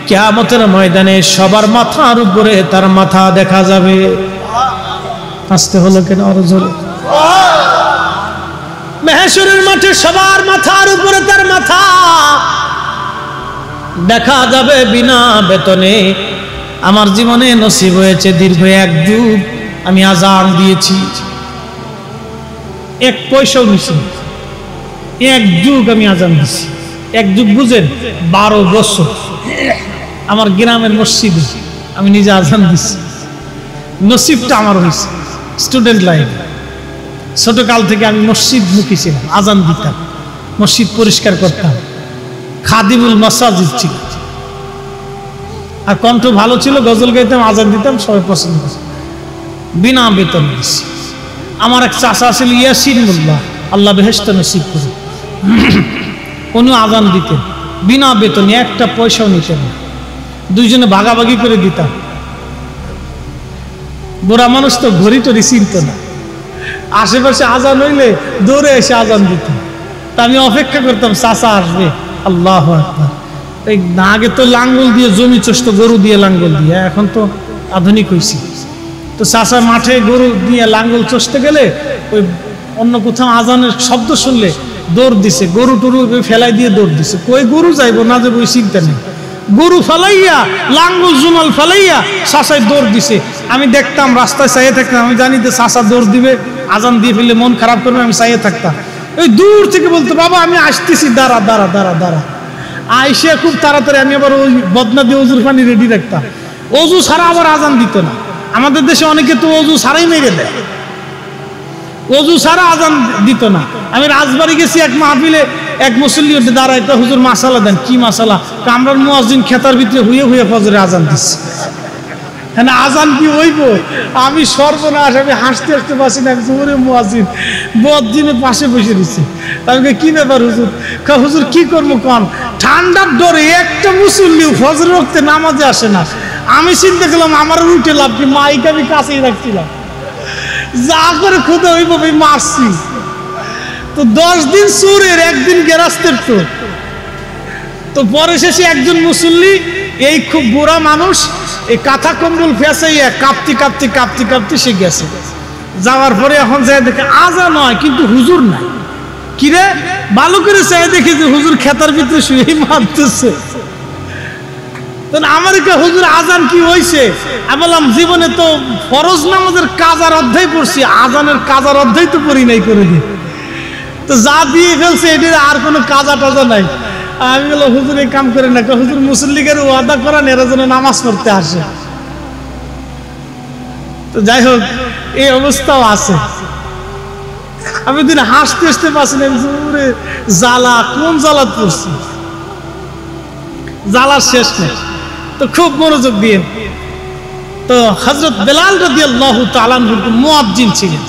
কিয়ামতের ময়দানে সবার মাথার উপরে তার মাথা দেখা যাবে। আসতে হলো কেন আরো জোরে? মাহশরের মাঠে সবার মাথার উপরে তার মাথা দেখা যাবে বিনা বেতনে। আমার জীবনে নসিব হয়েছে দীর্ঘ 1 যুগ আমি আজান দিয়েছি, 1 পয়সাও নিছি। 1 যুগ আমি আজান দিছি। 1 যুগ বুঝেন, 12 বছর আমার গ্রামের মসজিদে আমি নিজে আজান দিছি। নসিবটা আমার হয়েছে স্টুডেন্ট লাইফ। ছোটকাল থেকে আমি মসজিদ মুখী ছিলাম, আজান দিতাম, মসজিদ পরিষ্কার করতাম, খাদিমুল মাসাজিদ ছিল। আর কণ্ঠ ভালো ছিল, গজল গাইতাম, আজান দিতাম, সবাই পছন্দ করত। বিনা বেতন দিচ্ছি। আমার এক চাচা ছিল ইয়াসিন মোল্লা, আল্লাহ বেহেশত নসিব করে, উনি আজান দিতেন বিনা বেতনে, 1 পয়সাও নিতেন না। দুইজনে ভাগাভাগি করে দিতাম। বুড়া মানুষ তো ঘড়ি টড়ি চিনত না, আশেপাশে আজান হইলে দৌড়ে এসে আজান দিত। তা আমি অপেক্ষা করতাম চাচা আসবে। আল্লাহু আকবার। এই আগে তো লাঙ্গল দিয়ে জমি চষত, গরু দিয়ে লাঙ্গল দিয়ে, এখন তো আধুনিক হয়েছে। তো চাচা মাঠে গরু দিয়ে লাঙ্গল চষতে গেলে ওই অন্য কোথাও আজানের শব্দ শুনলে দৌড় দিছে, গরু টরু ফেলাই দিয়ে দৌড় দিছে। কই গরু যাইবো না যাবো ওই চিন্তা নেই, গরু ফেলাইয়া লাঙ্গল জুমাল ফেলাইয়া চাচাই দৌড় দিছে। আমি দেখতাম, রাস্তায় চাইয়ে থাকতাম, আমি জানি যে চাচা দৌড় দিবে, আজান দিয়ে ফেললে মন খারাপ করবে, আমি চাইয়ে থাকতাম। ওই দূর থেকে বলতো, বাবা আমি আসতেছি, দাঁড়া দাঁড়া দাঁড়া দাঁড়া। আইসে খুব তাড়াতাড়ি আমি আবার ওই বদনা দিয়ে অজুর পানি রেডি রাখতাম। অজু ছাড়া আবার আজান দিত না। আমাদের দেশে অনেকে তো অজু ছাড়াই মেরে দেয়, অজু ছাড়া আজান দিত না। আমি রাজবাড়ি গেছি এক মাহফিলে, এক মুসল্লি দাঁড়ায়, একটা হুজুর মাসালা দেন। কি মাসালা? কামরার মুয়াজ্জিন খেতার ভিতরে হুয়ে হুয়ে ফজরে আজান দিচ্ছে। হ্যাঁ, আজান কি হইব? আমি সর্বনাশ, আমি হাসতে হাসতে পারছি না। ওরে মুয়াজ্জিন বদিনের পাশে বসে দিচ্ছে। আমি কি ব্যাপার হুজুর? হুজুর কি করবো কন? ঠান্ডার ডরে একটা মুসল্লি ফজর রক্তে নামাজে আসে না। আমি চিন্তা করলাম আমার উঠে লাভ কি, মাইক আমি কাছেই রাখছিলাম, যা করে খুদে হইব মারছি। তো 10 দিন চোরের, একদিন গেরাস্তের চোর। তো পরে শেষে একজন মুসল্লি, এই খুব বুড়া মানুষ, এই কাঁথা কম্বল ফেঁসাইয়া কাঁপতে কাঁপতে কাঁপতে কাঁপতে সে গেছে। যাওয়ার পরে এখন যাই দেখে আজান হয় কিন্তু হুজুর নাই। কিরে ভালো করে চাই দেখি যে হুজুর খেতার ভিতরে শুয়ে মারতেছে। আমার হুজুর আজান কি হয়েছে? আমি বললাম জীবনে তো ফরজ নামাজের কাজার অধ্যায় পড়ছি, আজানের কাজার অধ্যায় তো পড়ি নাই করে দিই। তো যা দিয়ে ফেলছে এটির আর কোনো কাজা টাজা নাই। আমি বললাম হুজুর এই কাম করে না, হুজুর মুসল্লিদের ওয়াদা করেন এরা যেন নামাজ পড়তে আসে। তো যাই হোক, এই অবস্থাও আছে। আমি দিন হাসতে হাসতে পারছি না, জ্বালা কোন জ্বালা পড়ছি, জ্বালার শেষ নেই। তো খুব মনোযোগ দিয়ে, তো হযরত বেলাল রাদিয়াল্লাহু তাআলা আনহু মুয়াজ্জিন ছিলেন,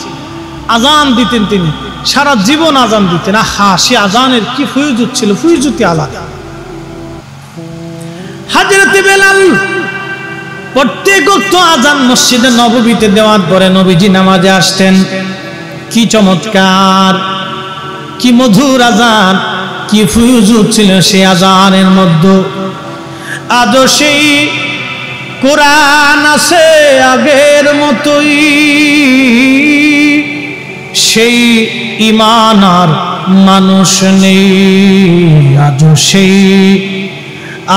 আজান দিতেন তিনি, সারা জীবন আজান দিতেন। আহা, সে আজানের কি ফয়জুত ছিল, ফয়জুতি আলাদা। হযরত বেলাল প্রত্যেক ওয়াক্ত আজান মসজিদে নববীতে দেওয়ার পরে নবীজি নামাজে আসতেন। কি চমৎকার, কি মধুর আজান, কি ফয়জুত ছিল সেই আজানের মধ্যে। আজও সেই কোরআন আছে আগের মতোই, সেই ঈমান আর মানুষ নেই।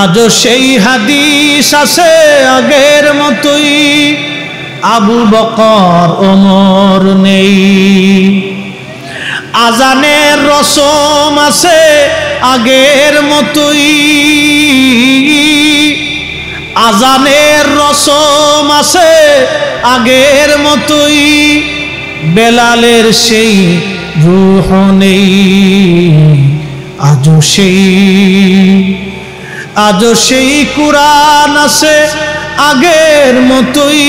আজও সেই হাদিস আছে আগের মতোই, আবু বকর ওমর নেই। আজানের রসম আছে আগের মতোই, আজানের রসম আছে আগের মতোই, বেলালের সেই রূহ নেই। আজও সেই কুরআন আছে আগের মতোই,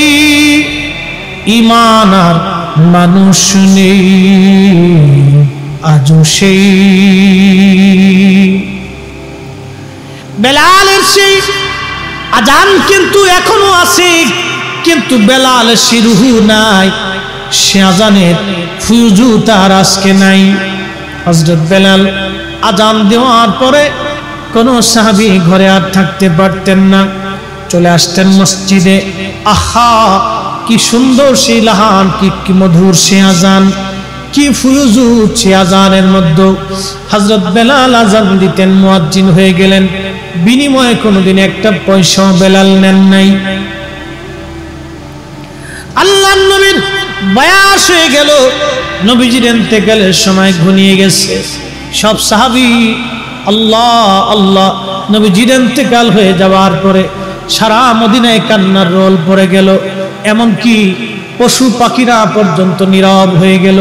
ঈমান আর মানুষ নেই। আজও সেই বেলালের সেই আজান কিন্তু এখনো আছে, কিন্তু বেলালের সেই রূহ নাই, সে আজানের ফয়জুত আর আজকে নাই। হযরত বেলাল আজান দেওয়ার পরে কোন সাহাবী ঘরে আর থাকতে পারতেন না, চলে আসতেন মসজিদে। আহা, কি সুন্দর সেই লাহান, কি মধুর সে আজান, কি ফয়জুত সে আজানের মধ্যে। হযরত বেলাল আজান দিতেন, মুয়াজ্জিন হয়ে গেলেন, বিনিময়ে কোনোদিন একটা পয়সা বেলাল নেন নাই। আল্লাহর নবীর বয়স হয়ে গেল, নবীজির ইন্তেকালের সময় ঘনিয়ে গেছে। সব সাহাবী আল্লাহ আল্লাহ। নবীজির ইন্তেকাল হয়ে যাওয়ার পরে সারা মদিনায় কান্নার রোল পড়ে গেল, এমনকি পশু পাখিরা পর্যন্ত নীরব হয়ে গেল।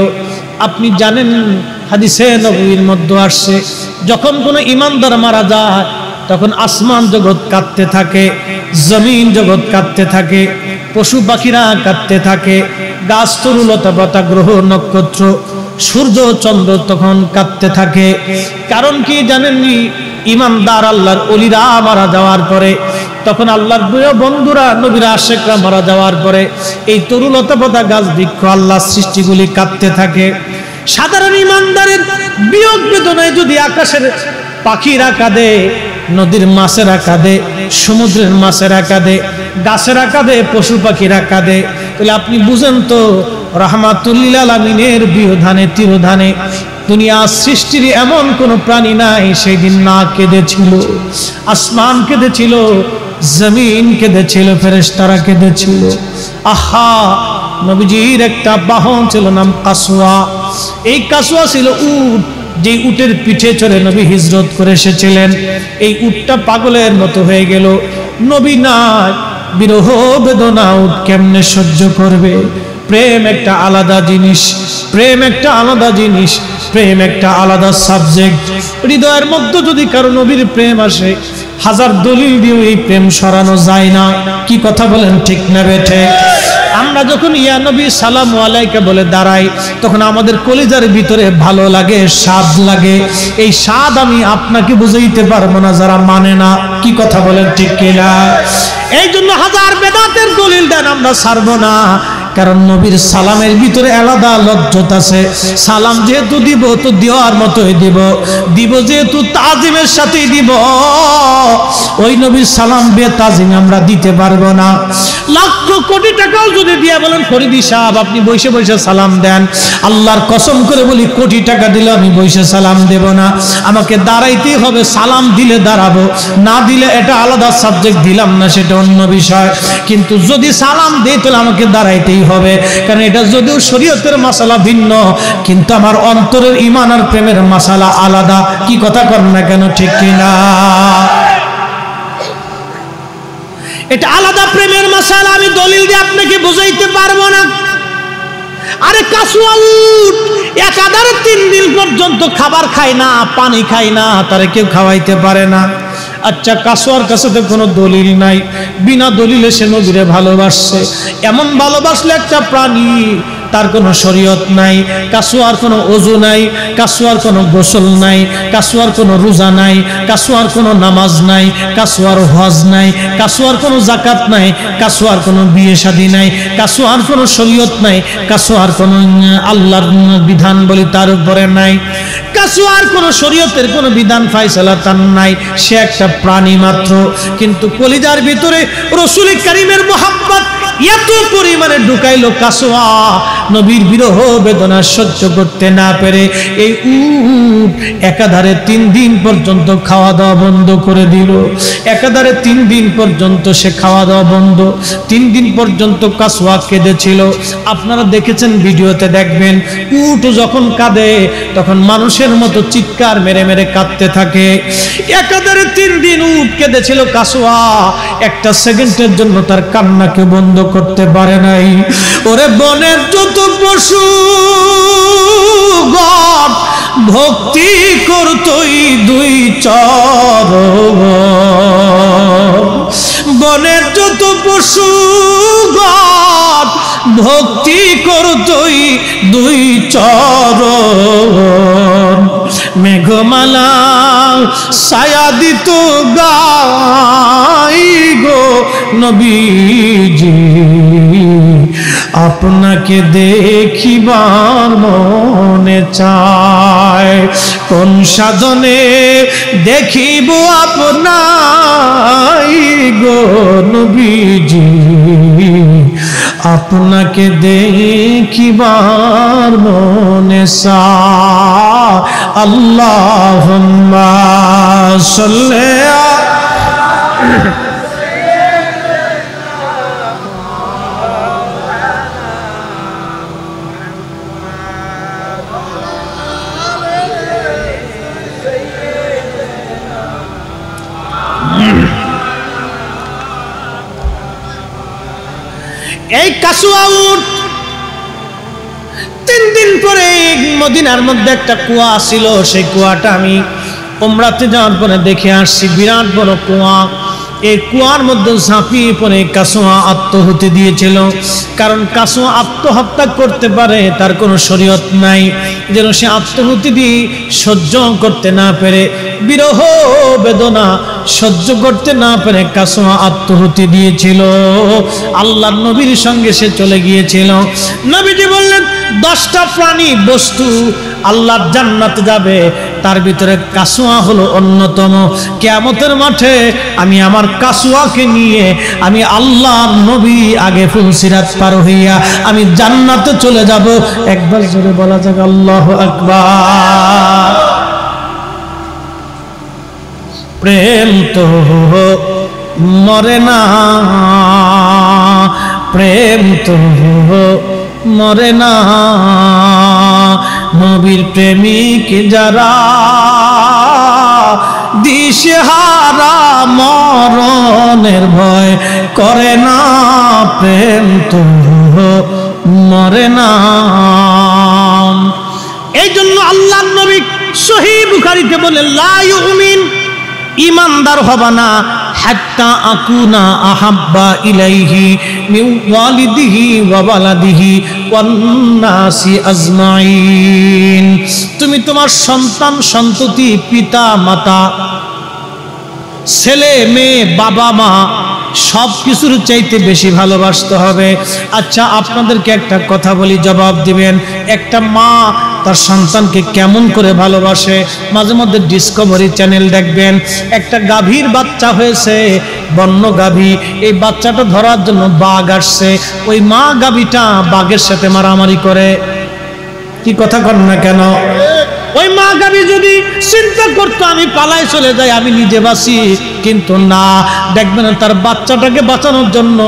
আপনি জানেন হাদিসে নববীর মধ্যে আসছে, যখন কোনো ঈমানদার মারা যায় তখন আসমান জগৎ কাঁদতে থাকে, জমিন জগৎ কাঁদতে থাকে, পশু পাখিরা কাঁদতে থাকে, গাছ তরুলতা পাতা গ্রহ নক্ষত্র সূর্য চন্দ্র তখন কাঁদতে থাকে। কারণ কি জানেননি? ঈমানদার আল্লাহর ওলিরা মারা যাওয়ার পরে তখন আল্লাহর প্রিয় বন্ধুরা, নবীর আশিকরা মারা যাওয়ার পরে এই তরুলতা পাতা গাছ বৃক্ষ আল্লাহর সৃষ্টিগুলি কাঁদতে থাকে। সাধারণ ইমানদারের বিয়োগ বেদনায় যদি আকাশের পাখিরা কাঁদে, নদীর মাছেরা কাঁদে, সমুদ্রের মাছেরা কাঁদে, গাছেরা কাঁদে, পশু পাখিরা কাঁদে, তাহলে আপনি বুঝেন তো রাহমাতুল লিল আলামিনের বিয়োধানে তিরোধানে দুনিয়া সৃষ্টির এমন কোন প্রাণী নাই সেই দিন না কেঁদেছিল। আসমান কেঁদেছিল, জমিন কেঁদেছিল, ফেরেশতারা কেঁদেছিল। আহা, নবীজির একটা বাহন ছিল, নাম কাসওয়া। এই কাসওয়া ছিল উট, যে উটের পিঠে চড়ে নবী হিজরত করে এসেছিলেন। এই উটটা পাগলের মতো হয়ে গেল। নবী নাই, বিরহ বেদনা উট কেমনে সহ্য করবে? প্রেম একটা আলাদা জিনিস, প্রেম একটা আলাদা জিনিস, প্রেম একটা আলাদা সাবজেক্ট। হৃদয়ের মধ্যে যদি কারো নবীর প্রেম আসে, হাজার দলিল দিয়ে এই প্রেম সরানো যায় না। কি কথা বলেন, ঠিক না বেঠে? আমরা যখন ইয়া নবী সালামু আলাইকা বলে দাঁড়াই, তখন আমাদের কলিজার ভিতরে ভালো লাগে, স্বাদ লাগে। এই স্বাদ আমি আপনাকে বুঝাইতে পারবো না যারা মানে না। কি কথা বলেন, ঠিক কিনা? এই জন্য হাজার বেদাতের দলিল দেন, আমরা ছাড়বো না। কারণ নবীর সালামের ভিতরে আলাদা লজ্জত আছে। সালাম যেহেতু দিব তো দেওয়ার মতোই দিব, দিব যেহেতু তাজিমের সাথেই দিব। ওই নবীর সালাম বেতাজিম আমরা দিতে পারবো না। লক্ষ কোটি টাকাও যদি দিয়া বলেন ফরিদি সাহেব আপনি বসে বসে সালাম দেন, আল্লাহর কসম করে বলি কোটি টাকা দিলে আমি বসে সালাম দেব না। আমাকে দাঁড়াইতেই হবে। সালাম দিলে দাঁড়াবো, না দিলে এটা আলাদা সাবজেক্ট, দিলাম না সেটা অন্য বিষয়। কিন্তু যদি সালাম দেই তাহলে আমাকে দাঁড়াইতেই হবে। কারণ এটা যদিও শরীয়তের মাসালা ভিন্ন, কিন্তু আমার অন্তরের ঈমান আর প্রেমের মাসালা আলাদা। কি কথা কর না কেন, ঠিক কিনা? এটা আলাদা প্রেমের মাসালা। আমি দলিল দিয়ে আপনাকে বুঝাইতে পারবো না। আরে কাসওয়া উট একাধারে 3 দিন পর্যন্ত খাবার খায় না, পানি খায় না, তারে কেউ খাওয়াইতে পারে না। আচ্ছা, কাসওয়ার কাছে তো কোনো দলিল নাই, বিনা দলিলে সে নবীরে ভালোবাসছে। এমন ভালোবাসলে একটা প্রাণী, তার কোনো শরীয়ত নাই, কাসওয়ার কোনো ওযু নাই, কাসওয়ার কোনো গোসল নাই, কাসওয়ার কোনো রোজা নাই, কাসওয়ার কোনো নামাজ নাই, কাসওয়ার হজ নাই, কাসওয়ার কোনো যাকাত নাই, কাসওয়ার কোনো বিয়ে শাদী নাই, কাসওয়ার কোনো শরীয়ত নাই, কাসওয়ার কোনো আল্লাহর বিধান বলি তার উপরে নাই, কাসওয়ার কোনো শরীয়তের কোনো বিধান ফায়সালা তার নাই। সে একটা প্রাণী মাত্র। কিন্তু কলিজার ভিতরে রাসূল কারীমের মুহাব্বত এত পরিমাণে ঢুকাইলো, কাসওয়া নবীর বিরহ বেদনা সহ্য করতে না পেরে এই উট একাধারে 3 দিন পর্যন্ত খাওয়া দাওয়া বন্ধ করে দিল। একাধারে 3 দিন পর্যন্ত সে খাওয়া দাওয়া বন্ধ। 3 দিন পর্যন্ত কাসওয়া কেঁদেছিল। আপনারা দেখেছেন, ভিডিওতে দেখবেন, উট যখন কাঁদে তখন মানুষের মতো চিৎকার মেরে মেরে কাঁদতে থাকে। একাধারে 3 দিন উট কেঁদেছিল। কাসওয়া একটা সেকেন্ডের জন্য তার কান্নাকে বন্ধ করতে পারে নাই। ওরে বনের যত পশু গণ ভক্তি করতই 2 চরণ, বনের যত পশু গণ ভক্তি করতই 2 চরণ, মেঘমালা ছায়া দিত গাই গো নবীজি, আপনাকে দেখিবার মনে চায়, কোন সাধনে দেখিব আপনাই গো নবীজি, আপনাকে দেখিবার মনে চায়। আল্লাহুম্মা সাল্লি এই কাসওয়া উট 3 দিন পরে মদিনার মধ্যে একটা কুয়া ছিল। সেই কুয়াটা আমি উমরাতে যাওয়ার পরে দেখে আসছি। বিরাট বড় কুয়া। এই কুয়ার মধ্যে ঝাঁপিয়ে পড়ে কাসুয়া আত্মহুতি দিয়েছিল। কারণ কাসুয়া আত্মহত্যা করতে পারে, তার কোনো শরীয়ত নাই, যেন সে আত্মহুতি দিয়ে সহ্য করতে না পেরে, বিরহ বেদনা সহ্য করতে না পেরে কাসুয়া আত্মহুতি দিয়েছিল। আল্লাহর নবীর সঙ্গে সে চলে গিয়েছিল। নবীজি বললেন 10টা প্রাণী বস্তু আল্লাহর জান্নাতে যাবে, তার ভিতরে কাসুয়া হলো অন্যতম। কিয়ামতের মাঠে আমি আমার কাসুয়াকে নিয়ে আমি আল্লাহর নবী আগে ফুলসিরাত পার হইয়া আমি জান্নাতে চলে যাব। একবার জোরে বলা যাক আল্লাহু আকবার। প্রেম তো মরে না, প্রেম তো মরে না, নবীর প্রেমিক যারা দিশেহারা মরণের ভয় করে না, প্রেম তো মরে না। এই জন্য আল্লাহর নবী সহিহ বুখারীতে বলেন, লা ইউমিন, ইমানদার হবা না, হাত্তা আকুনা আহাব্বা ইলাইহি মিন ওয়ালিদিহি ওয়া ওয়ালাদিহি ওয়ান নাসি আজমাইন। তুমি তোমার সন্তান সন্ততি, পিতা মাতা, ছেলে মেয়ে, বাবা মা সব কিছুর চাইতে বেশি ভালোবাসতে হবে। আচ্ছা, আপনাদেরকে একটা কথা বলি, জবাব দিবেন। একটা মা তার সন্তানকে কেমন করে ভালোবাসে? মাঝে মধ্যে ডিসকভারি চ্যানেল দেখবেন, একটা গাভীর বাচ্চা হয়েছে, বন্য গাভী। এই বাচ্চাটা ধরার জন্য বাঘ আসছে, ওই মা গাভীটা বাঘের সাথে মারামারি করে। কি কথা কন না কেন? ওই মা গাভী যদি চিন্তা করতো আমি পালাই চলে যাই, আমি নিজে বাঁচি, কিন্তু না, দেখবেন তার বাচ্চাটাকে বাঁচানোর জন্য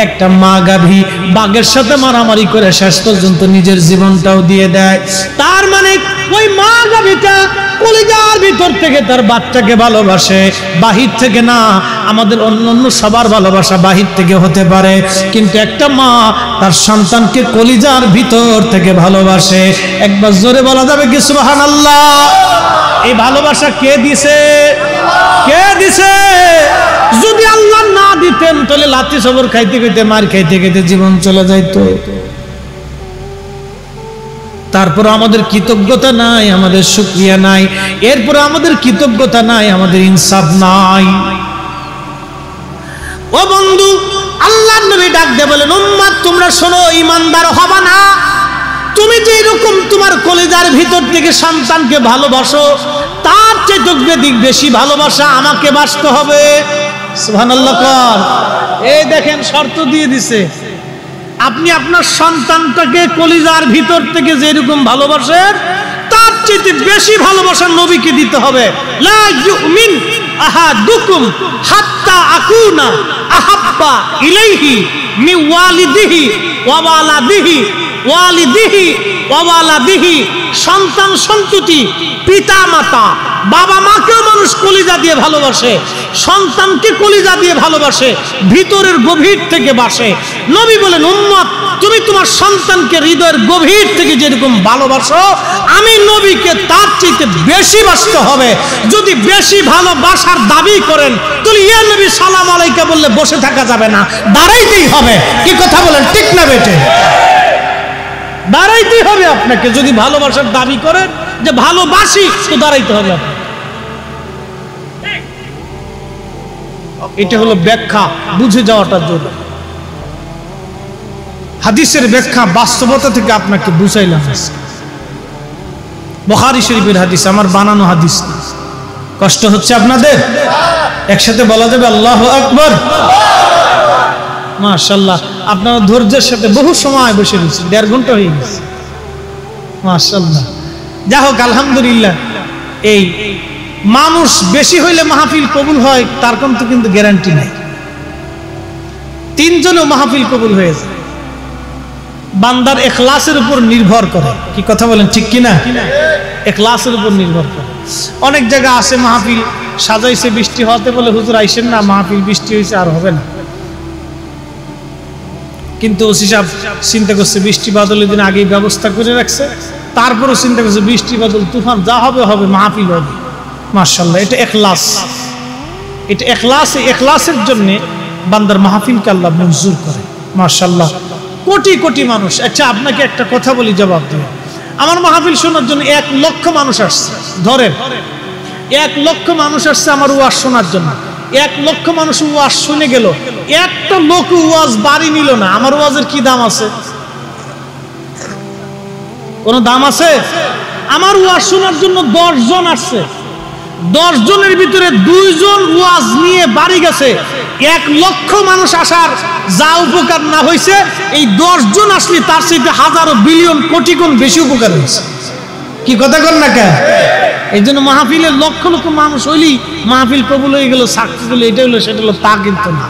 একটা মা গাভী বাঘের সাথে মারামারি করে শেষ পর্যন্ত নিজের জীবনটাও দিয়ে দেয়। তার মানে ওই মা গাভীটা কলিজার ভিতর থেকে তার বাচ্চাকে ভালোবাসে, বাহির থেকে না। আমাদের অন্যান্য সবার ভালোবাসা বাহির থেকে হতে পারে, কিন্তু একটা মা তার সন্তানকে কলিজার ভিতর থেকে ভালোবাসে। একবার জোরে বলা যাবে কি সুবহানাল্লাহ? এই ভালোবাসা কে দিছে? কে দিছে? যদি আল্লাহ না দিতেন তাহলে লাথি সবর খাইতে খাইতে, মার খাইতে খাইতে জীবন চলে যাইতো। তারপর আমাদের কৃতজ্ঞতা নাই, আমাদের শুকরিয়া নাই, এরপর আমাদের কৃতজ্ঞতা নাই, আমাদের ইনসাফ নাই। ও বন্ধু, আল্লাহর নবী ডাক দিয়ে বলেন, উম্মত তোমরা শোনো, ঈমানদার হবা না। তুমি যে এরকম তোমার কলিজার ভিতর থেকে সন্তানকে ভালোবাসো, তার চেয়ে বেশি ভালোবাসা আমাকে বাসতে হবে। সুবহানাল্লাহ কর। এই দেখেন, শর্ত দিয়ে দিছে, আপনি আপনার সন্তানটাকে কলিজার ভিতর থেকে যেরকম ভালোবাসেন, তার চেয়ে বেশি ভালোবাসা নবীকে দিতে হবে। লা ইউমিন আহাদুকুম হাত্তা আকুনা আহাব্বা ইলাইহি মিন ওয়ালিদিহি ওয়া ওয়ালাদিহি ওয়ালিদিহি ওয়া ওয়ালাদিহি। সন্তান সন্ততি, পিতা মাতা, বাবা মাকেও মানুষ কলিজা দিয়ে ভালোবাসে, সন্তানকে কলিজা দিয়ে ভালোবাসে, ভিতরের গভীর থেকে বাসে। নবী বলেন, উম্মত তুমি তোমার সন্তানকে হৃদয়ের গভীর থেকে যেরকম ভালোবাসো, আমি নবীকে তার চাইতে বেশি বাসতে হবে। যদি বেশি ভালোবাসার দাবি করেন, তাহলে ইয়া নবী সালাম আলাইকা বললে বসে থাকা যাবে না, দাঁড়াইতেই হবে। কি কথা বলেন, ঠিক না বেটে? দাঁড়াইতেই হবে আপনাকে। যদি ভালোবাসার দাবি করেন যে ভালোবাসি, তো দাঁড়াইতে হবে আপনাকে। এটা হলো ব্যাখ্যা, বুঝে যাওয়াটার জন্য। হাদিসের ব্যাখ্যা বাস্তবতা থেকে আপনাকে বুঝাইলাম। বুখারী শরীফের হাদিস, আমার বানানো হাদিস। কষ্ট হচ্ছে আপনাদের? একসাথে বলা যাবে আল্লাহু আকবার। মাশাআল্লাহ, আপনারা ধৈর্যের সাথে বহু সময় বসে রয়েছেন, 1.5 ঘন্টা হয়ে গেছে। মাশাআল্লাহ, যা হোক, আলহামদুলিল্লাহ। এই মানুষ বেশি হইলে মাহফিল কবুল হয়, তার কিন্তু গ্যারান্টি নাই। 3 জনও মাহফিল কবুল হয়েছে, বান্দার ইখলাসের উপর নির্ভর করে। কি কথা বলেন, ঠিক কিনা? ইখলাসের উপর নির্ভর করে। অনেক জায়গা আছে মাহফিল সাজাইছে, বৃষ্টি হতে বলে হুজুর আইসেন না, মাহফিল বৃষ্টি হয়েছে আর হবে না। কিন্তু ওসি সাহেব চিন্তা করছে, বৃষ্টি বাদলের দিন আগেই ব্যবস্থা করে রাখছে, তারপরও চিন্তা করছে বৃষ্টি বাদল তুফান যা হবে হবে, মাহফিল হবে। মাশাআল্লাহ, এটা ইখলাস। এটা ইখলাসের জন্য বান্দার মাহফিলকে আল্লাহ মঞ্জুর করে। মাশাআল্লাহ, কোটি কোটি মানুষ। আচ্ছা, আপনাকে একটা কথা বলি, জবাব দিন। আমার মাহফিল শোনার জন্য 1 লক্ষ মানুষ আসছে, ধরেন 1 লক্ষ মানুষ আসছে আমার ওয়াজ শোনার জন্য। 1 লক্ষ মানুষ ওয়াজ শুনে গেল, একটা লোক ওয়াজ বাড়ি নিল না। আমার ওয়াজের কি দাম আছে? কোন দাম আছে? আমার ওয়াজ শোনার জন্য 10 জন আসছে, 10 জনের ভিতরে 2 জন ওয়াজ নিয়ে বাড়ি গেছে। 1 লক্ষ মানুষ আসার যা উপকার না হয়েছে, এই 10 জন আসলে তার সাথে হাজারো বিলিয়ন কোটি গুণ বেশি উপকার হয়েছে। কি কথা কর না কেন? এই জন্য মাহফিলের লক্ষ লক্ষ মানুষ হইলি মাহফিল কবুল হয়ে গেল, সাকসেসফুল, এটা হলো সেটা হলো, তা কিন্তু না।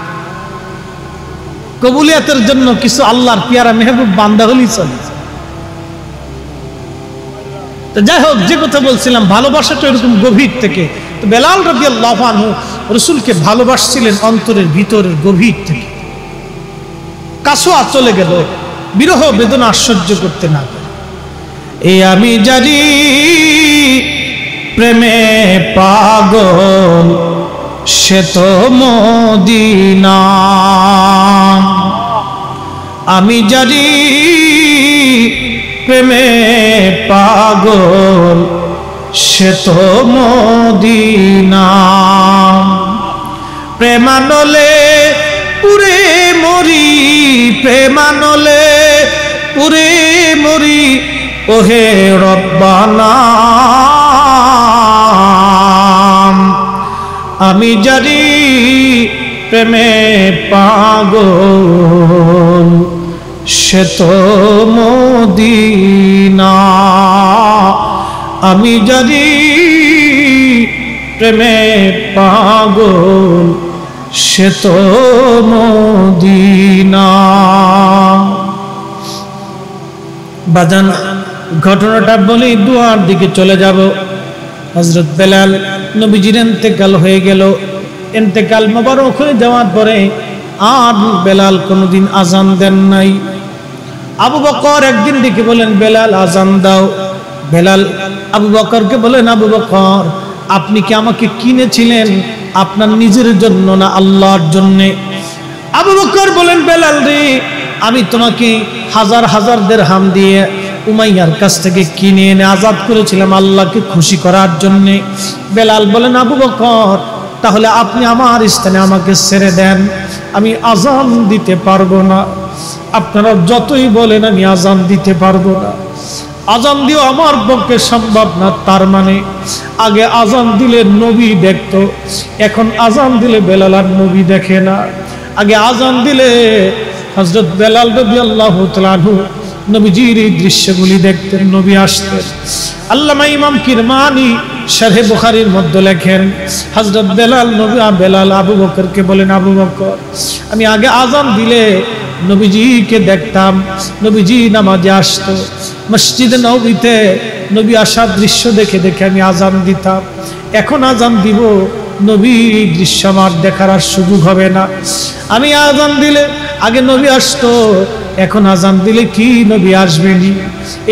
কবুলিয়াতের জন্য কিছু আল্লাহর পিয়ারা মেহবুব বান্দা হলেই চলে। তো যাই হোক, যে কথা বলছিলাম, ভালোবাসাটা এরকম গভীর থেকে। তো বেলাল রাদিয়াল্লাহু আনহু রাসূলকে ভালোবাসছিলেন অন্তরের ভিতরের গভীর থেকে। কাসওয়া চলে গেল, বিরহ বেদনা সহ্য করতে না পারে। এই আমি জানি প্রেমে পাগল, সে তো মদিনা। আমি জানি প্রেমে পাগল, সে তো মদিনা। প্রেমানলে পুরে মরি, প্রেমানলে পুরে মরি, ওহে রব্বানা। আমি জানি প্রেমে পাগল, সে তো মদিনা। আমি জানি প্রেমে পাগল, সে তো মদিনা। বাজান, ঘটনাটা বলি, দুয়ার দিকে চলে যাব। হযরত বেলাল, নবীজির ইন্তেকাল হয়ে গেল। ইন্তেকাল মোবারক হয়ে যাওয়ার পরে আর বেলাল কোনোদিন আজান দেন নাই। আবু বকর একদিন ডেকে বলেন, বেলাল আজান দাও। বেলাল আবু বকরকে বলেন, আবু বকর, আপনি কি আমাকে কিনেছিলেন আপনার নিজের জন্য না আল্লাহর জন্য? আবু বকর বলেন, বেলাল রে, আমি তোমাকে হাজার হাজার দিরহাম দিয়ে উমাইয়ার কাছ থেকে কিনে এনে আজাদ করেছিলাম আল্লাহকে খুশি করার জন্য। বেলাল বলেন, আবু বকর, তাহলে আপনি আমার স্থানে আমাকে ছেড়ে দেন, আমি আজান দিতে পারবো না। আপনারা যতই বলেন আমি আজান দিতে পারবো না, আজান দিও আমার পক্ষে সম্ভব না। তার মানে আগে আজান দিলে নবী দেখতো, এখন আজান দিলে বেলাল আর নবী দেখে না। আগে আজান দিলে হযরত বেলাল রাদিয়াল্লাহু তাআলা আনহু নবীজির এই দৃশ্যগুলি দেখতেন, নবী আসতেন। আল্লামা ইমাম কিরমানি শারহে বুখারীর মধ্যে লেখেন, হযরত বেলাল আবু বকরকে বলেন, আবু বকর, আমি আগে আজান দিলে নবীজিকে দেখতাম, নবীজি নামাজে আসতো, মসজিদে নববীতে নবী আসার দৃশ্য দেখে দেখে আমি আজান দিতাম। এখন আজান দিব, নবী দৃশ্য আমার দেখার আর সুযোগ হবে না। আমি আজান দিলে আগে নবী আসতো, এখন আজান দিলে কি নবী আসবেনি।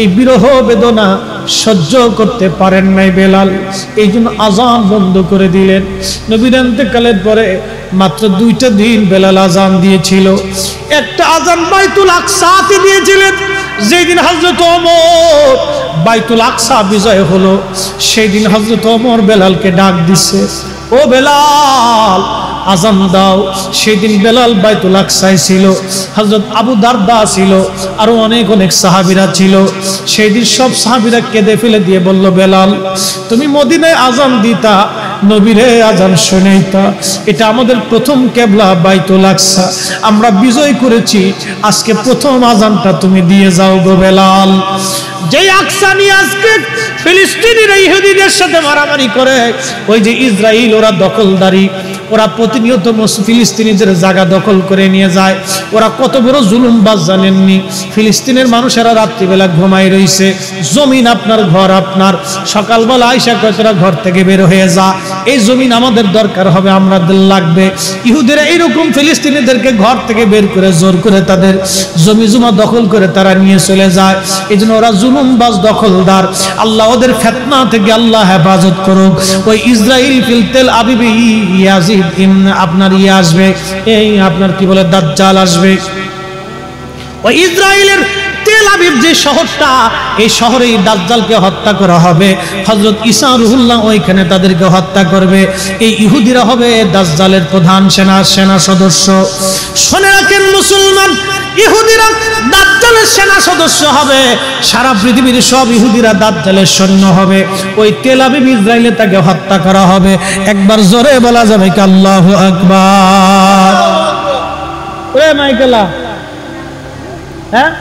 এই বিরহ বেদনা সহ্য করতে পারেন নাই বেলাল, এই জন্য আজান বন্ধ করে দিলেন। নবীর ইন্তেকালের পরে মাত্র 2টা দিন বেলাল আজান দিয়েছিল। একটা আজান বাইতুল আকসাতে দিয়েছিলেন, যেই দিন হযরত ওমর বাইতুল আকসা বিজয় হলো, সেই দিন হযরত ওমর বেলালকে ডাক দিছে, ও বেলাল আজান দাও। সেই দিন বেলাল বাইতুল আকসায় ছিল, হযরত আবু দারদা ছিল, আরো অনেক অনেক সাহাবীরা ছিল। সেই দিন সব সাহাবীরা কেঁদে ফেলে দিয়ে বলল, বেলাল তুমি মদিনায় আজান দিতা, নবীরে আজান শুনাইতা, এটা আমাদের প্রথম কিবলা বাইতুল আকসা, আমরা বিজয় করেছি, আজকে প্রথম আজানটা তুমি দিয়ে যাও গো বেলাল। যেই আকসা নিয়ে আজকে ফিলিস্তিনিরা ইহুদিদের সাথে মারামারি করে, ওই যে ইসরায়েল ওরা দখলদারি, ওরা প্রতিনিয়ত ফিলিস্তিনিদের জায়গা দখল করে নিয়ে যায়। ওরা কত বড় জুলুমবাজ জানেননি? ফিলিস্তিনের মানুষেরা রাত্রিবেলা ঘুমাই রইছে, জমিন আপনার, ঘর আপনার, সকালবেলা আইসা কতটা ঘর থেকে বের হয়ে যা, এই জমিন আমাদের দরকার হবে, আমাদের লাগবে। ইহুদিরা এইরকম ফিলিস্তিনিদেরকে ঘর থেকে বের করে জোর করে তাদের জমি জমা দখল করে তারা নিয়ে চলে যায়। এই জন্য ওরা জুলুমবাজ, দখলদার। আল্লাহ ওদের ফিতনা থেকে আল্লাহ হেফাজত করুক। ওই ইসরাইল ফিল তেল আবিবি ইয়াজিদ ইয়াজিদ আপনার আসবে, এই আপনার কি বলে দাজ্জাল আসবে। ওই ইসরায়েলের তেল আবিব যে শহরটা, এই শহরে দাজ্জালকে হত্যা করা হবে। হযরত ঈসা রুহুল্লাহ ওইখানে তাদেরকে হত্যা করবে। এই ইহুদিরা হবে দাজ্জালের প্রধান সেনা সদস্য। শুনে রাখেন মুসলমান, ইহুদিরা দাজ্জালের সেনা সদস্য হবে, সারা পৃথিবীর সব ইহুদিরা দাজ্জালের সৈন্য হবে। ওই তেল আবিব ইসরায়েলে তাকে হত্যা করা হবে। একবার জোরে বলা যাবে কি আল্লাহু আকবার? ওরে মাইকেলা, হ্যাঁ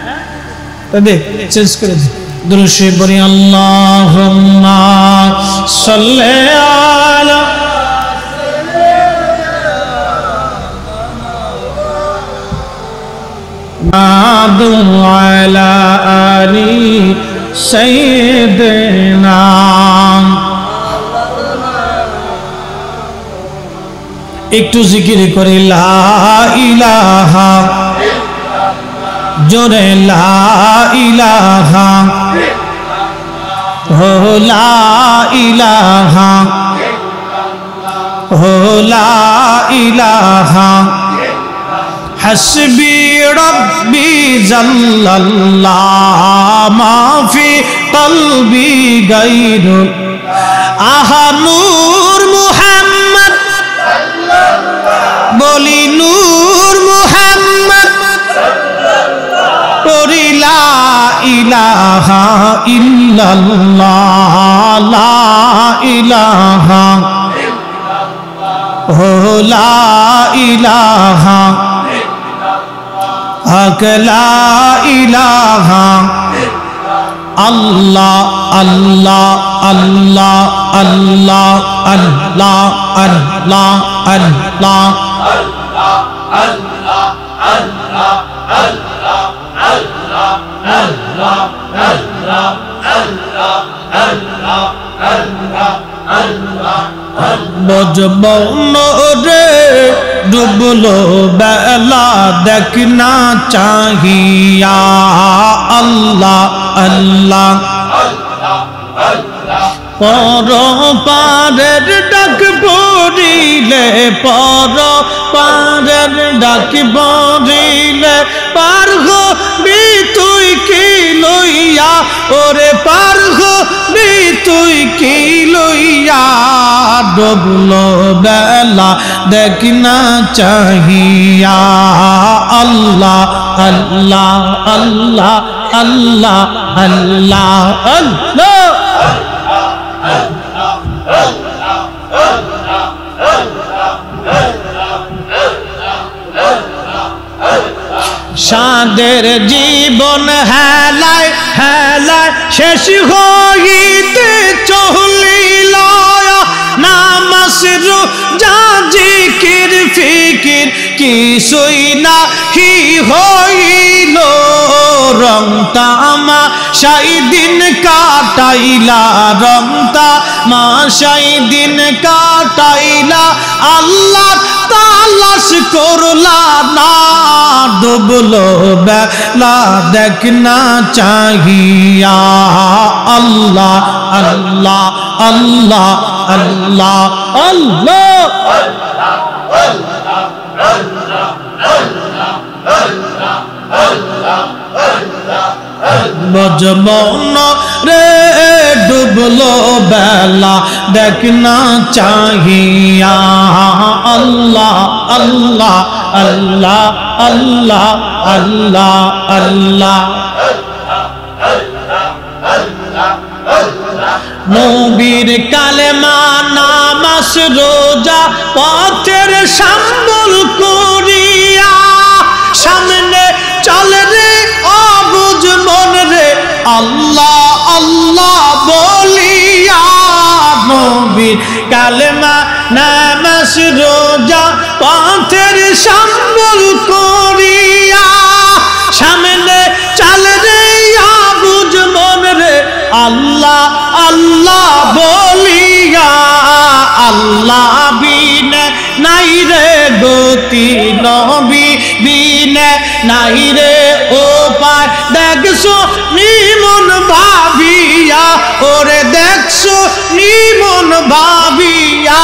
তবে চেঞ্জ করে দিই। দুরূদ শরীফ পড়ি, আল্লাহুম্মা সাল্লি আলা আলা আলি সাইয়্যিদিনা। একটু জিকির করি, লা ইলাহা, জোরে লা ইলাহা, হো লা ইলাহা, হো লা ইলাহা, হাসবি রব্বি জাল্লাল্লাহ মা ফি কলবি গায়রুল। আহা নূর মুহাম্মদ, বলি নূর মুহাম্মদ, পড়ি লা ইলাহা ইল্লাল্লাহ, লা ইলাহা, হো লা ইলাহা, হক লা ইলাহা, আল্লাহ আল্লাহ আল্লাহ আল্লাহ আল্লাহ আল্লাহ আল্লাহ বজবো রে ডুবলো বেলা দেখনা চাহিয়া, আল্লাহ আল্লাহ পর পারের ডাক পড়িলে, পর পারের ডাক পড়িলে পার হবি তুই কি লইয়া, ওরে পার হবি তুই কি লইয়া। ডুবলো বেলা দেখনা চাহিয়া, আল্লাহ আল্লাহ আল্লাহ আল্লাহ আল্লাহ আল্লাহ। সাদের জীবন হেলায় হেলায় শেষ হইতে চলিল, নামাজ রোজা জিকির ফিকির কিছুই নাহি হইল। রং তামাশাই দিন কাটাইলা, রং তামাশাই দিন কাটাইলা, আল্লাহ তালাশ করলা না। ডুবলো বেলা দেখনা চাহিয়া, আল্লাহ আল্লাহ আল্লাহ আল্লাহ আল্লাহ। বজবন রে ডুবলো বেলা দেখনা চাহিয়া, আল্লাহ আল্লাহ আল্লাহ আল্লাহ আল্লাহ আল্লাহ। নবীর কালেমা নামাজ রোজা পথের সম্বল করিয়া, সামনে চলে রে অবুঝ মন রে, আল্লাহ আল্লাহ বলিয়া। নবীর কালেমা নামাজ রোজা পথের সম্বল করিয়া, সামনে চলে রে অবুঝ মন রে, আল্লাহ আল্লাহ বলিয়া। আল্লাহ বিনে নাই রে গতি, নবী বিনে নাই রে উপায়। দেখছো নিমন ভাবিয়া, ওরে দেখছো নিমন ভাবিয়া।